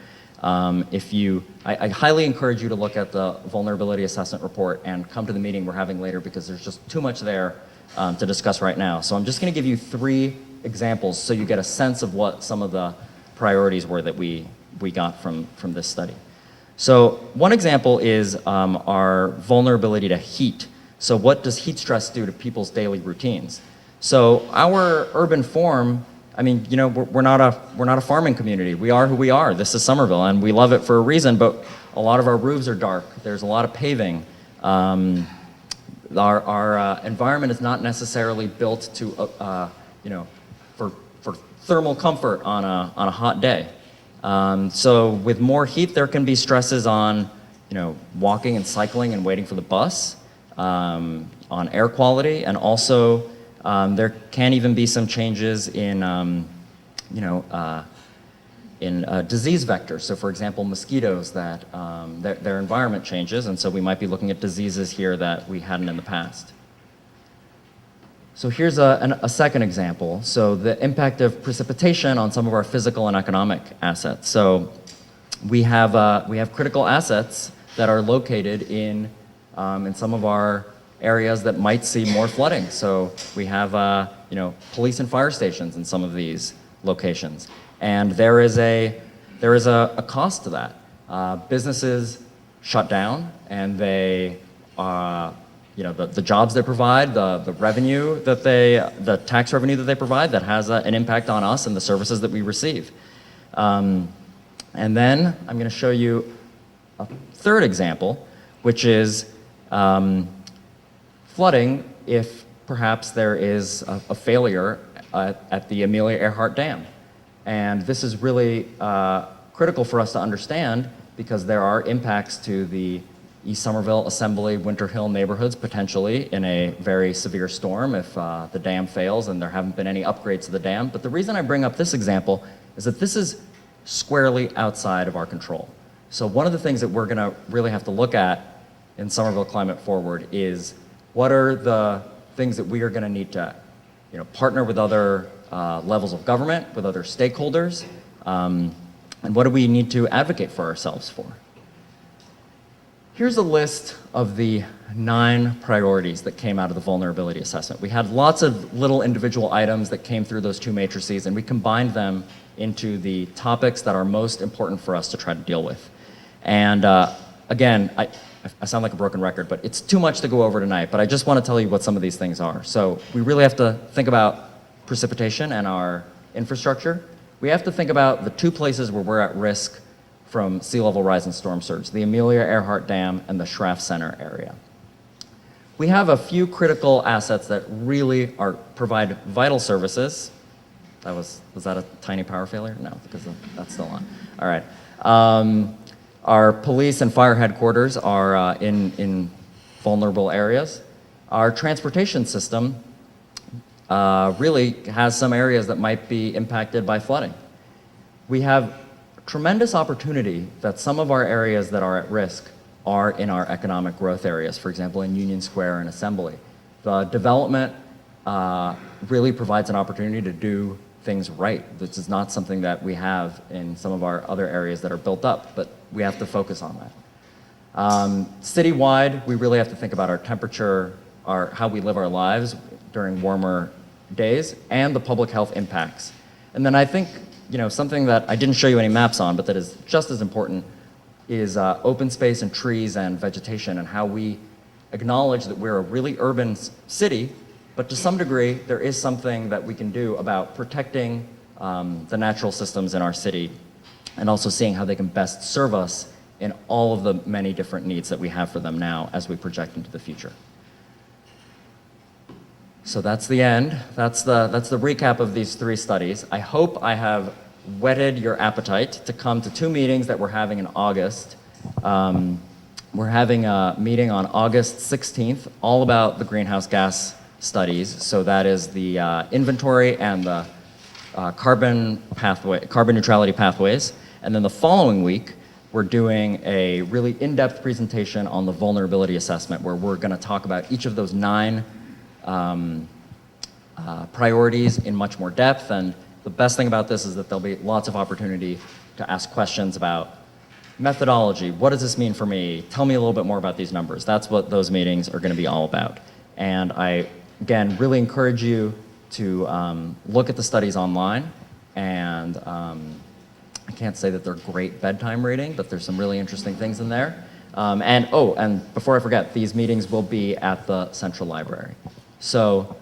I highly encourage you to look at the vulnerability assessment report and come to the meeting we're having later because there's just too much there to discuss right now. So I'm just going to give you three examples so you get a sense of what some of the priorities were that we got from this study. So one example is our vulnerability to heat. So what does heat stress do to people's daily routines? So our urban form, I mean, you know, we're not a farming community. We are who we are. This is Somerville, and we love it for a reason, but a lot of our roofs are dark. There's a lot of paving. Our environment is not necessarily built to, you know, for thermal comfort on a hot day. So with more heat, there can be stresses on, you know, walking and cycling and waiting for the bus, on air quality, and also there can even be some changes in, you know, in disease vectors. So for example, mosquitoes that their environment changes, and so we might be looking at diseases here that we hadn't in the past. So here's a second example. So the impact of precipitation on some of our physical and economic assets. So we have critical assets that are located in some of our areas that might see more flooding. So we have you know, police and fire stations in some of these locations, and there is a cost to that. Businesses shut down, and they you know, the jobs they provide, the revenue that the tax revenue that they provide, that has an impact on us and the services that we receive. And then I'm going to show you a third example, which is flooding if perhaps there is a failure at the Amelia Earhart Dam. And this is really critical for us to understand because there are impacts to the East Somerville, Assembly, Winter Hill neighborhoods potentially in a very severe storm if the dam fails and there haven't been any upgrades to the dam. But the reason I bring up this example is that this is squarely outside of our control. So one of the things that we're going to really have to look at in Somerville Climate Forward is what are the things that we are going to need to partner with other levels of government, with other stakeholders, and what do we need to advocate for ourselves for? Here's a list of the 9 priorities that came out of the vulnerability assessment. We had lots of little individual items that came through those 2 matrices, and we combined them into the topics that are most important for us to try to deal with. And again, I sound like a broken record, but it's too much to go over tonight, but I just want to tell you what some of these things are. So we really have to think about precipitation and our infrastructure. We have to think about the 2 places where we're at risk from sea level rise and storm surge, the Amelia Earhart Dam and the Schraff Center area. We have a few critical assets that really provide vital services. Was that a tiny power failure? No, because that's still on. All right. Our police and fire headquarters are in vulnerable areas. Our transportation system really has some areas that might be impacted by flooding. We have tremendous opportunity that some of our areas that are at risk are in our economic growth areas, for example, in Union Square and Assembly. The development really provides an opportunity to do things right. This is not something that we have in some of our other areas that are built up, but we have to focus on that. Citywide, we really have to think about our temperature, how we live our lives during warmer days, and the public health impacts. And then I think something that I didn't show you any maps on, but that is just as important is open space and trees and vegetation and how we acknowledge that we're a really urban city, but to some degree, there is something that we can do about protecting the natural systems in our city and also seeing how they can best serve us in all of the many different needs that we have for them now as we project into the future. So that's the end. That's the recap of these 3 studies. I hope I have whetted your appetite to come to 2 meetings that we're having in August. We're having a meeting on August 16th, all about the greenhouse gas studies. So that is the inventory and the carbon neutrality pathways. And then the following week, we're doing a really in-depth presentation on the vulnerability assessment, where we're going to talk about each of those 9 priorities in much more depth. And the best thing about this is that there'll be lots of opportunity to ask questions about methodology. What does this mean for me? Tell me a little bit more about these numbers. That's what those meetings are going to be all about. And I, again, really encourage you to look at the studies online. And I can't say that they're great bedtime reading, but there's some really interesting things in there. And before I forget, these meetings will be at the Central Library. So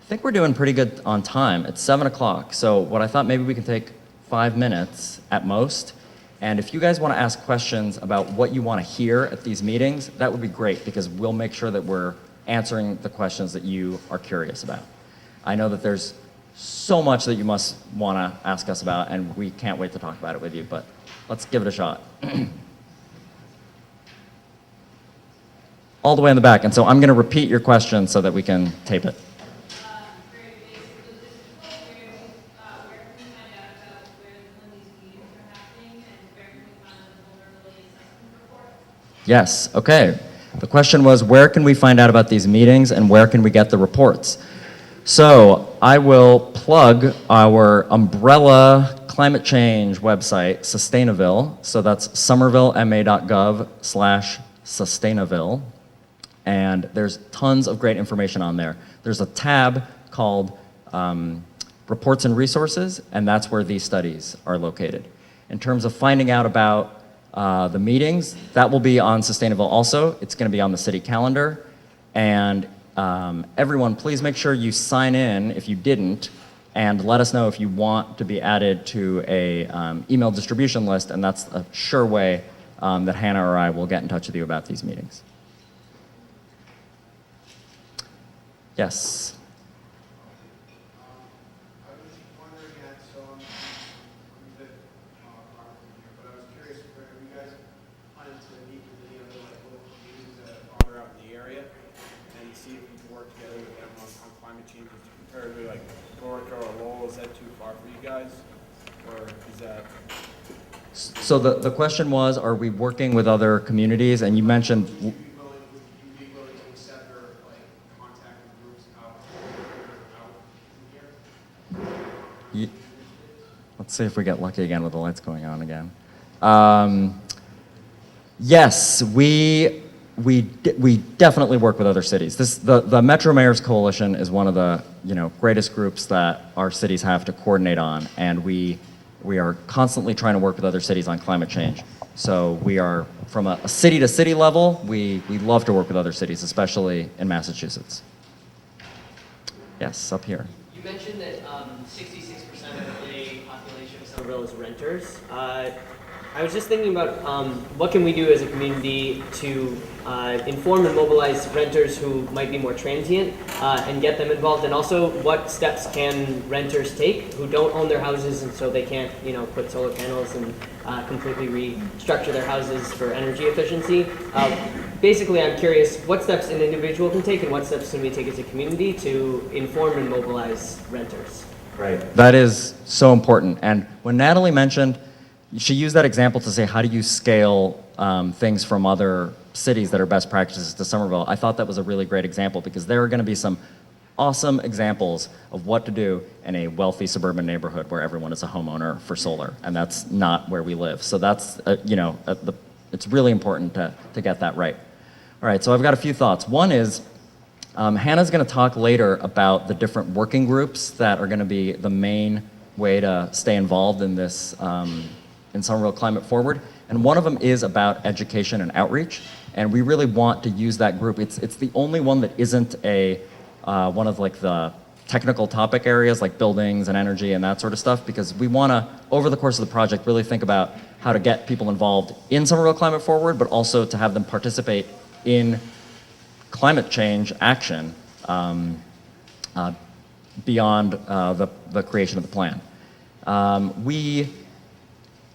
I think we're doing pretty good on time. It's 7 o'clock. So what I thought, maybe we can take 5 minutes at most. And if you guys want to ask questions about what you want to hear at these meetings, that would be great, because we'll make sure that we're answering the questions that you are curious about. I know that there's so much that you must want to ask us about, and we can't wait to talk about it with you, but let's give it a shot. All the way in the back, and so I'm going to repeat your question so that we can tape it. Very basic. So this is where can we find out about when these meetings are happening, and where can we find the vulnerability assessment report? Yes, okay. The question was, where can we find out about these meetings and where can we get the reports? So I will plug our umbrella climate change website, Sustainaville. So that's somervillema.gov/Sustainaville. And there's tons of great information on there. There's a tab called Reports and Resources, and that's where these studies are located. In terms of finding out about the meetings, that will be on Sustainaville also. It's going to be on the city calendar. And everyone, please make sure you sign in if you didn't, and let us know if you want to be added to a email distribution list, and that's a sure way that Hannah or I will get in touch with you about these meetings. Yes? I was wondering, so I'm a bit far from here, climate change compared to like Florida or Lowell? Is that too far for you guys? Or is that? So the question was, are we working with other communities? And you mentioned, Would you be willing to accept or like contact groups out from here? let's see if we get lucky again with the lights going on again. Yes, we definitely work with other cities. The Metro Mayors Coalition is one of the greatest groups that our cities have to coordinate on, and we are constantly trying to work with other cities on climate change. So we are, from a city-to-city level, we love to work with other cities, especially in Massachusetts. Yes, up here. You mentioned that 66% of the population of Somerville is renters. I was just thinking about what can we do as a community to inform and mobilize renters who might be more transient and get them involved, and also what steps can renters take who don't own their houses and so they can't put solar panels and completely restructure their houses for energy efficiency. Basically, I'm curious what steps an individual can take and what steps can we take as a community to inform and mobilize renters. Right. That is so important. And when Natalie mentioned, she used that example to say, how do you scale things from other cities that are best practices to Somerville? I thought that was a really great example because there are going to be some awesome examples of what to do in a wealthy suburban neighborhood where everyone is a homeowner for solar, and that's not where we live. So that's, it's really important to get that right. All right, so I've got a few thoughts. One is, Hannah's going to talk later about the different working groups that are going to be the main way to stay involved in this, in Somerville Climate Forward, and one of them is about education and outreach, and we really want to use that group. It's the only one that isn't one of like the technical topic areas like buildings and energy and that sort of stuff, because we want to, over the course of the project, really think about how to get people involved in Somerville Climate Forward, but also to have them participate in climate change action beyond the creation of the plan. We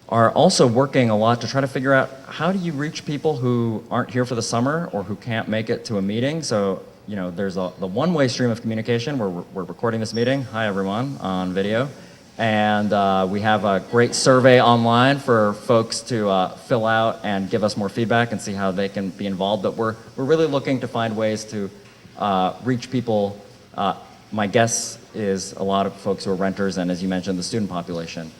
are also working a lot to try to figure out how do you reach people who aren't here for the summer or who can't make it to a meeting. So, there's the one-way stream of communication where we're recording this meeting. Hi, everyone, on video. And we have a great survey online for folks to fill out and give us more feedback and see how they can be involved. But we're really looking to find ways to reach people. My guess is a lot of folks who are renters and, as you mentioned, the student population,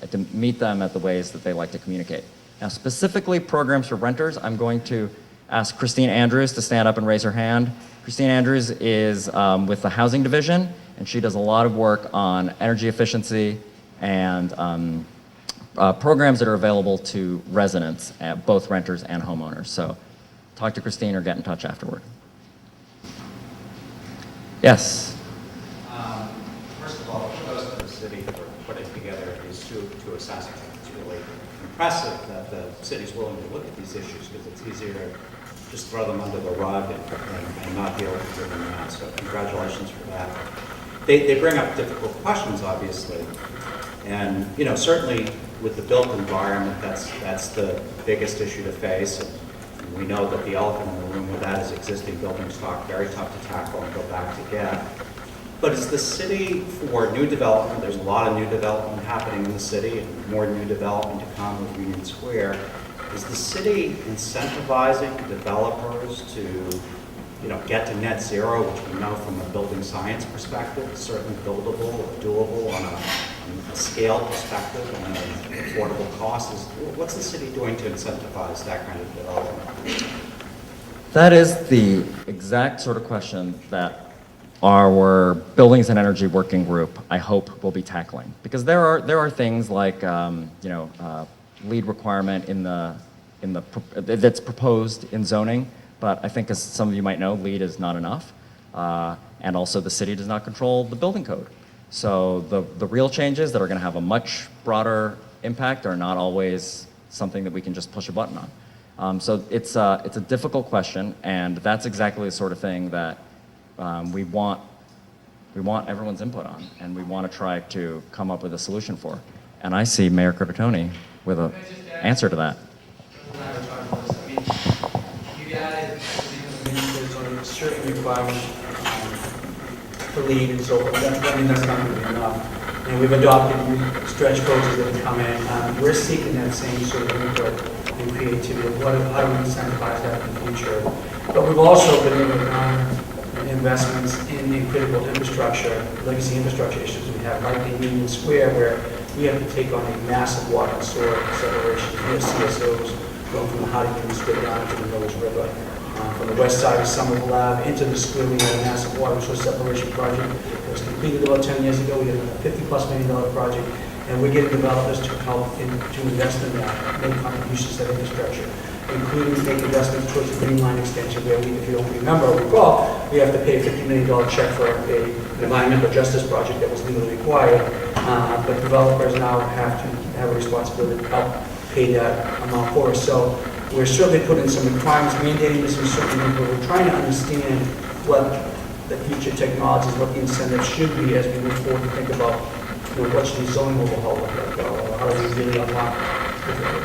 to meet them at the ways that they like to communicate. Now, specifically programs for renters, I'm going to ask Christine Andrews to stand up and raise her hand. Christine Andrews is with the Housing Division, and she does a lot of work on energy efficiency and programs that are available to residents, both renters and homeowners. So talk to Christine or get in touch afterward. Yes? First of all, kudos to the city for putting together these two assessments. It's really impressive that the city's willing to look at these issues because it's easier to just throw them under the rug and not deal with them now. So congratulations for that. They bring up difficult questions, obviously. And, certainly with the built environment, that's the biggest issue to face. And we know that the elephant in the room with that is existing building stock, very tough to tackle and go back to get. But is the city for new development? There's a lot of new development happening in the city and more new development to come with Union Square. Is the city incentivizing developers to, get to net zero, which we know from a building science perspective is certainly buildable or doable on a scale perspective and an affordable cost? What's the city doing to incentivize that kind of development? That is the exact sort of question that our Buildings and Energy Working Group, I hope, will be tackling. Because there are things like, lead requirement that's proposed in zoning, but I think, as some of you might know, lead is not enough, and also the city does not control the building code. So the real changes that are going to have a much broader impact are not always something that we can just push a button on. So it's a difficult question, and that's exactly the sort of thing that we want everyone's input on, and we want to try to come up with a solution for. And I see Mayor Curtatone with an answer to that. You added on certain requirements to lead and so forth. I mean, that's not going to be enough. And we've adopted new stretch coaches that have come in. We're seeking that same sort of input and creativity of how do we incentivize that in the future. But we've also been able to garner investments in critical infrastructure, legacy infrastructure issues we have, like in Union Square, where we have to take on a massive water and sewer separation. We have CSOs going from the Huntington straight down to the Mills River. From the west side of Somerville Lab into the square, we had a massive water and sewer separation project. It was completed about 10 years ago. We had a $50+ million project, and we're getting developers to help to invest in that, make contributions to that infrastructure, including make investments towards the Green Line extension, where we, if you don't remember or recall, we have to pay a $50 million check for an environmental justice project that was legally required. But developers now have to have a responsibility to help pay that amount for us. So we're certainly putting some requirements, mandating this in certain ways, but we're trying to understand what the future technologies, what the incentives should be as we move forward to think about, what should the zoning overhaul look like, or how do we really unlock,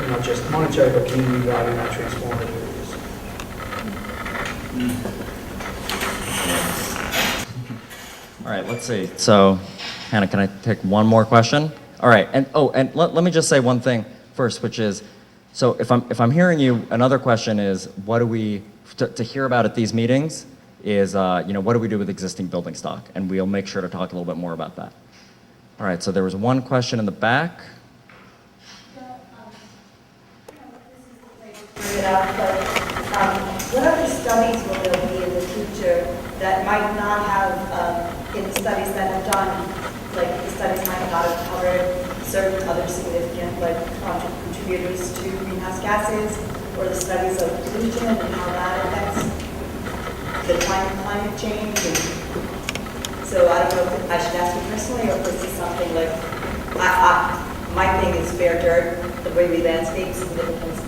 not just monetary, but community value and not transformative areas. All right, let's see. So, Hannah, can I take one more question? All right, and let me just say one thing first, which is, so if I'm hearing you, another question is, what do we to hear about at these meetings is, what do we do with existing building stock? And we'll make sure to talk a little bit more about that. All right, so there was one question in the back. It out, but what other studies will there be in the future that might not have, in the studies that have done, like the studies might not have covered certain other significant contributors to greenhouse gases, or the studies of pollution and how that affects the climate change? And so I don't know if I should ask you personally, or if this is something like, my thing is bare dirt, the way we landscape significance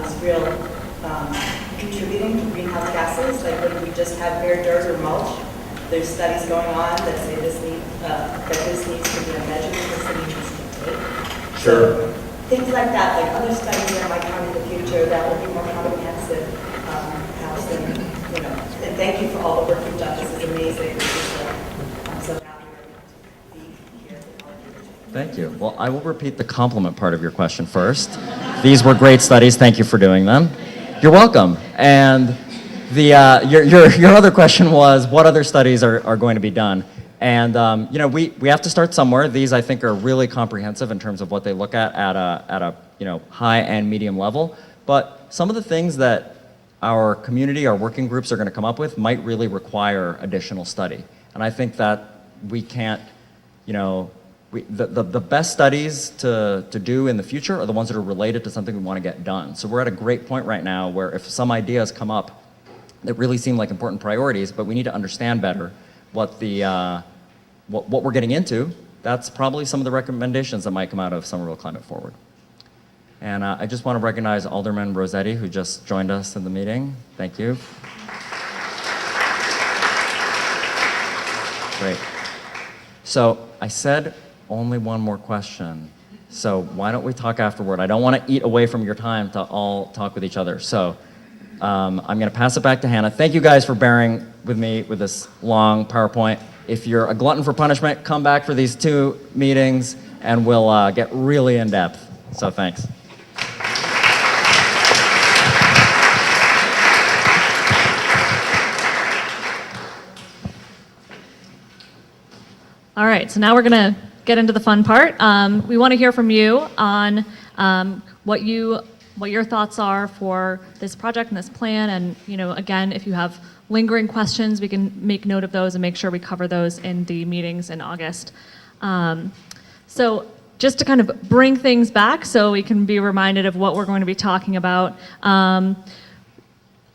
is real contributing to greenhouse gases. Like when we just have bare dirt or mulch, there's studies going on that say this needs to be a measure the city needs to take. Sure. So things like that, like other studies that might come in the future that will be more comprehensive, perhaps than, and thank you for all the work you've done. This is amazing. I'm so happy to be here. Thank you. Well, I will repeat the compliment part of your question first. These were great studies. Thank you for doing them. You're welcome. And your other question was, what other studies are going to be done? And we have to start somewhere. These, I think, are really comprehensive in terms of what they look at a high and medium level. But some of the things that our community, our working groups are going to come up with might really require additional study. And I think that we can't, the best studies to do in the future are the ones that are related to something we want to get done. So we're at a great point right now where if some ideas come up that really seem like important priorities, but we need to understand better what what we're getting into, that's probably some of the recommendations that might come out of Somerville Climate Forward. And I just want to recognize Alderman Rossetti, who just joined us in the meeting. Thank you. Great. So I said only one more question. So why don't we talk afterward? I don't want to eat away from your time to all talk with each other. So I'm going to pass it back to Hannah. Thank you guys for bearing with me with this long PowerPoint. If you're a glutton for punishment, come back for these 2 meetings and we'll get really in depth. So thanks. All right, so now we're going to get into the fun part. We want to hear from you on what your thoughts are for this project and this plan. And again, if you have lingering questions, we can make note of those and make sure we cover those in the meetings in August. So just to kind of bring things back so we can be reminded of what we're going to be talking about.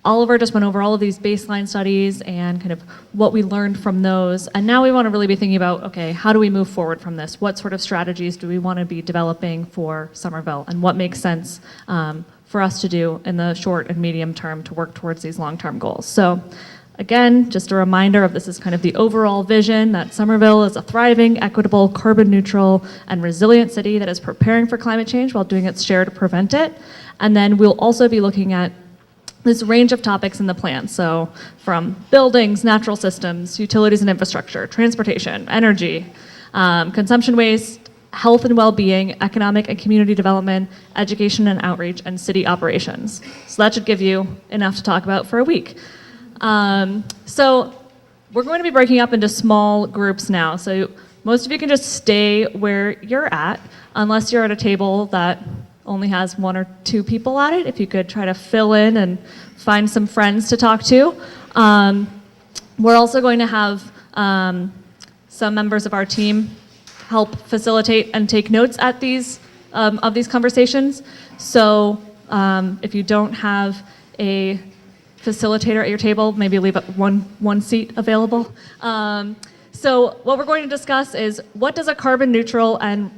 Oliver just went over all of these baseline studies and kind of what we learned from those. And now we want to really be thinking about, okay, how do we move forward from this? What sort of strategies do we want to be developing for Somerville? And what makes sense for us to do in the short and medium term to work towards these long-term goals? So again, just a reminder of this is kind of the overall vision that Somerville is a thriving, equitable, carbon neutral, and resilient city that is preparing for climate change while doing its share to prevent it. And then we'll also be looking at this range of topics in the plan. So from buildings, natural systems, utilities and infrastructure, transportation, energy, consumption waste, health and well-being, economic and community development, education and outreach, and city operations. So that should give you enough to talk about for a week. So we're going to be breaking up into small groups now. So most of you can just stay where you're at, unless you're at a table that only has 1 or 2 people at it. If you could try to fill in and find some friends to talk to. We're also going to have some members of our team help facilitate and take notes at these of these conversations. So if you don't have a facilitator at your table, maybe leave one seat available. So what we're going to discuss is, what does a carbon neutral and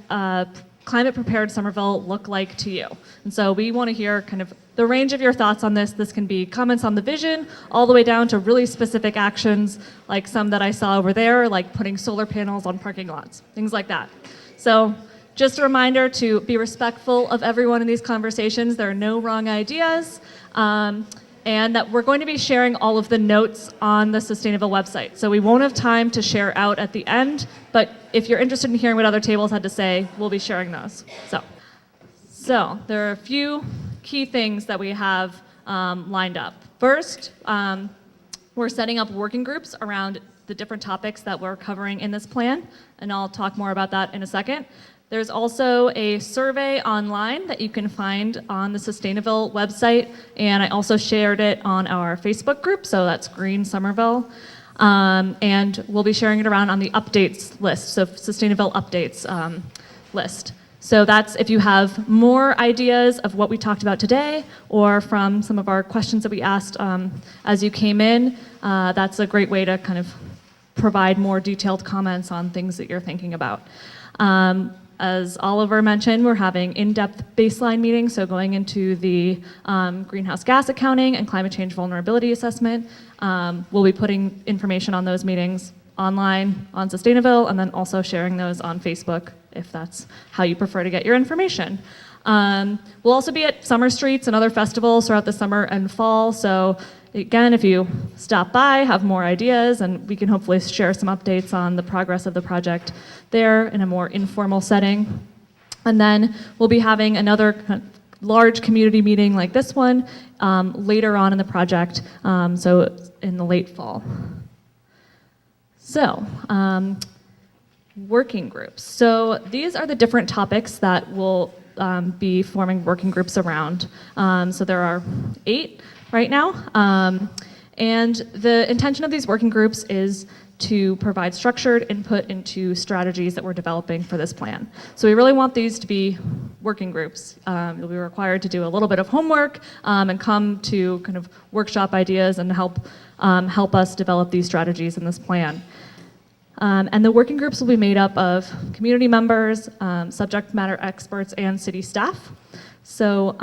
climate prepared Somerville look like to you? And so we want to hear kind of the range of your thoughts on this. This can be comments on the vision, all the way down to really specific actions, like some that I saw over there, like putting solar panels on parking lots, things like that. So just a reminder to be respectful of everyone in these conversations. There are no wrong ideas. And that we're going to be sharing all of the notes on the Sustainable website. So we won't have time to share out at the end, but if you're interested in hearing what other tables had to say, we'll be sharing those. So there are a few key things that we have lined up. First, we're setting up working groups around the different topics that we're covering in this plan, and I'll talk more about that in a second. There's also a survey online that you can find on the Sustainable website, and I also shared it on our Facebook group, so that's Green Somerville. And we'll be sharing it around on the updates list, so Sustainable updates list. So that's if you have more ideas of what we talked about today, or from some of our questions that we asked as you came in, that's a great way to kind of provide more detailed comments on things that you're thinking about. As Oliver mentioned, we're having in-depth baseline meetings, so going into the greenhouse gas accounting and climate change vulnerability assessment. We'll be putting information on those meetings online on Sustainable, and then also sharing those on Facebook if that's how you prefer to get your information. We'll also be at summer streets and other festivals throughout the summer and fall, so again, if you stop by, have more ideas, and we can hopefully share some updates on the progress of the project there in a more informal setting. And then we'll be having another large community meeting like this one later on in the project, so in the late fall. So, working groups. So these are the different topics that we'll be forming working groups around. So there are 8 right now. And the intention of these working groups is to provide structured input into strategies that we're developing for this plan. So we really want these to be working groups. You'll be required to do a little bit of homework and come to kind of workshop ideas and help us develop these strategies in this plan. And the working groups will be made up of community members, subject matter experts, and city staff. So,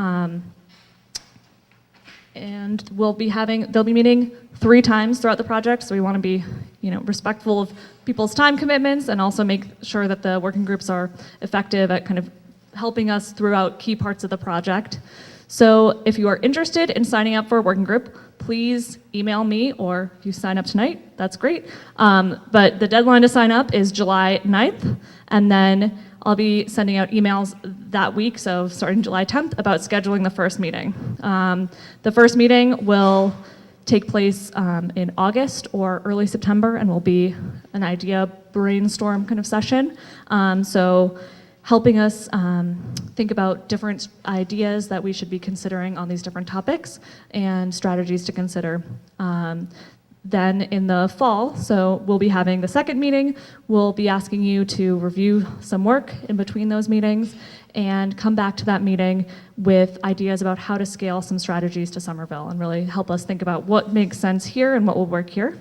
and they'll be meeting 3 times throughout the project, so we want to be, respectful of people's time commitments, and also make sure that the working groups are effective at kind of helping us throughout key parts of the project. So if you are interested in signing up for a working group, please email me, or if you sign up tonight, that's great. But the deadline to sign up is July 9th, and then I'll be sending out emails that week, so starting July 10th, about scheduling the first meeting. The first meeting will take place in August or early September, and will be an idea brainstorm kind of session. So helping us think about different ideas that we should be considering on these different topics and strategies to consider. Then in the fall, so we'll be having the second meeting. We'll be asking you to review some work in between those meetings and come back to that meeting with ideas about how to scale some strategies to Somerville and really help us think about what makes sense here and what will work here.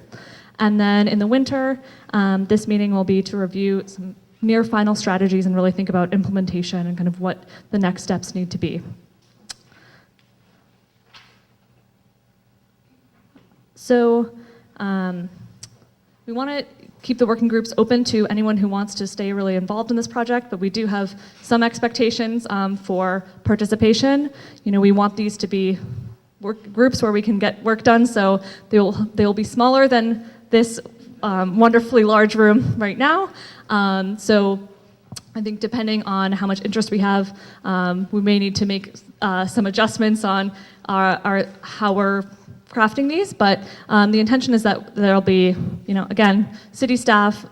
And then in the winter, this meeting will be to review some near final strategies and really think about implementation and kind of what the next steps need to be. So we want to keep the working groups open to anyone who wants to stay really involved in this project, but we do have some expectations for participation. We want these to be work groups where we can get work done. So they'll be smaller than this wonderfully large room right now. So I think depending on how much interest we have, we may need to make some adjustments on how we're crafting these, but the intention is that there'll be, again, city staff,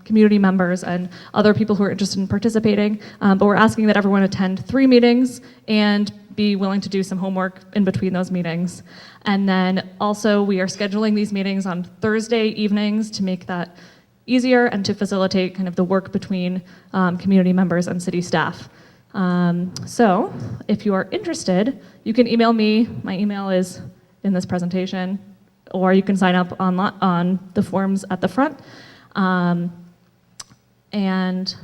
community members, and other people who are interested in participating, but we're asking that everyone attend 3 meetings and be willing to do some homework in between those meetings. And then also we are scheduling these meetings on Thursday evenings to make that easier and to facilitate kind of the work between community members and city staff. So if you are interested, you can email me. My email is in this presentation, or you can sign up on the forms at the front. And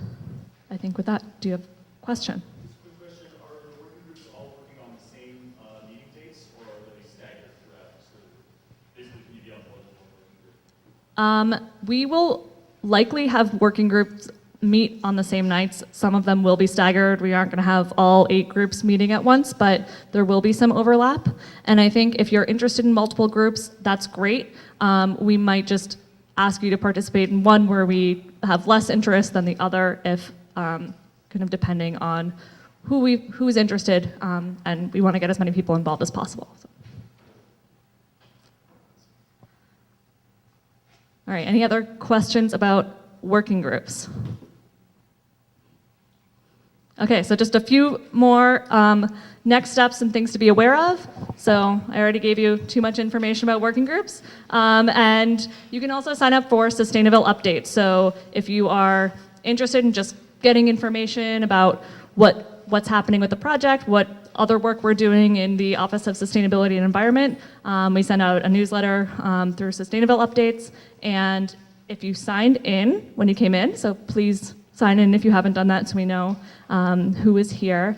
I think with that, do you have a question? Quick question, are the working groups all working on the same meeting dates, or are they staggered throughout? So basically, can you be on more than one working group? We will likely have working groups meet on the same nights. Some of them will be staggered. We aren't going to have all 8 groups meeting at once, but there will be some overlap. And I think if you're interested in multiple groups, that's great. We might just ask you to participate in one where we have less interest than the other, if kind of depending on who's interested, and we want to get as many people involved as possible. So. All right, any other questions about working groups? Okay, so just a few more next steps and things to be aware of. So I already gave you too much information about working groups. And you can also sign up for Sustainability updates. So if you are interested in just getting information about what's happening with the project, what other work we're doing in the Office of Sustainability and Environment, we send out a newsletter through Sustainability updates. And if you signed in when you came in, so please sign in if you haven't done that so we know who is here.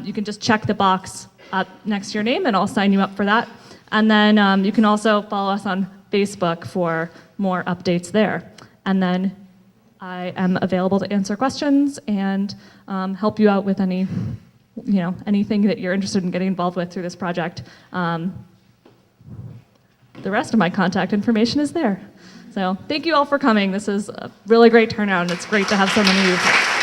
You can just check the box up next to your name and I'll sign you up for that. And then you can also follow us on Facebook for more updates there. And then I am available to answer questions and help you out with anything that you're interested in getting involved with through this project. The rest of my contact information is there. So thank you all for coming. This is a really great turnout, and it's great to have so many of you here.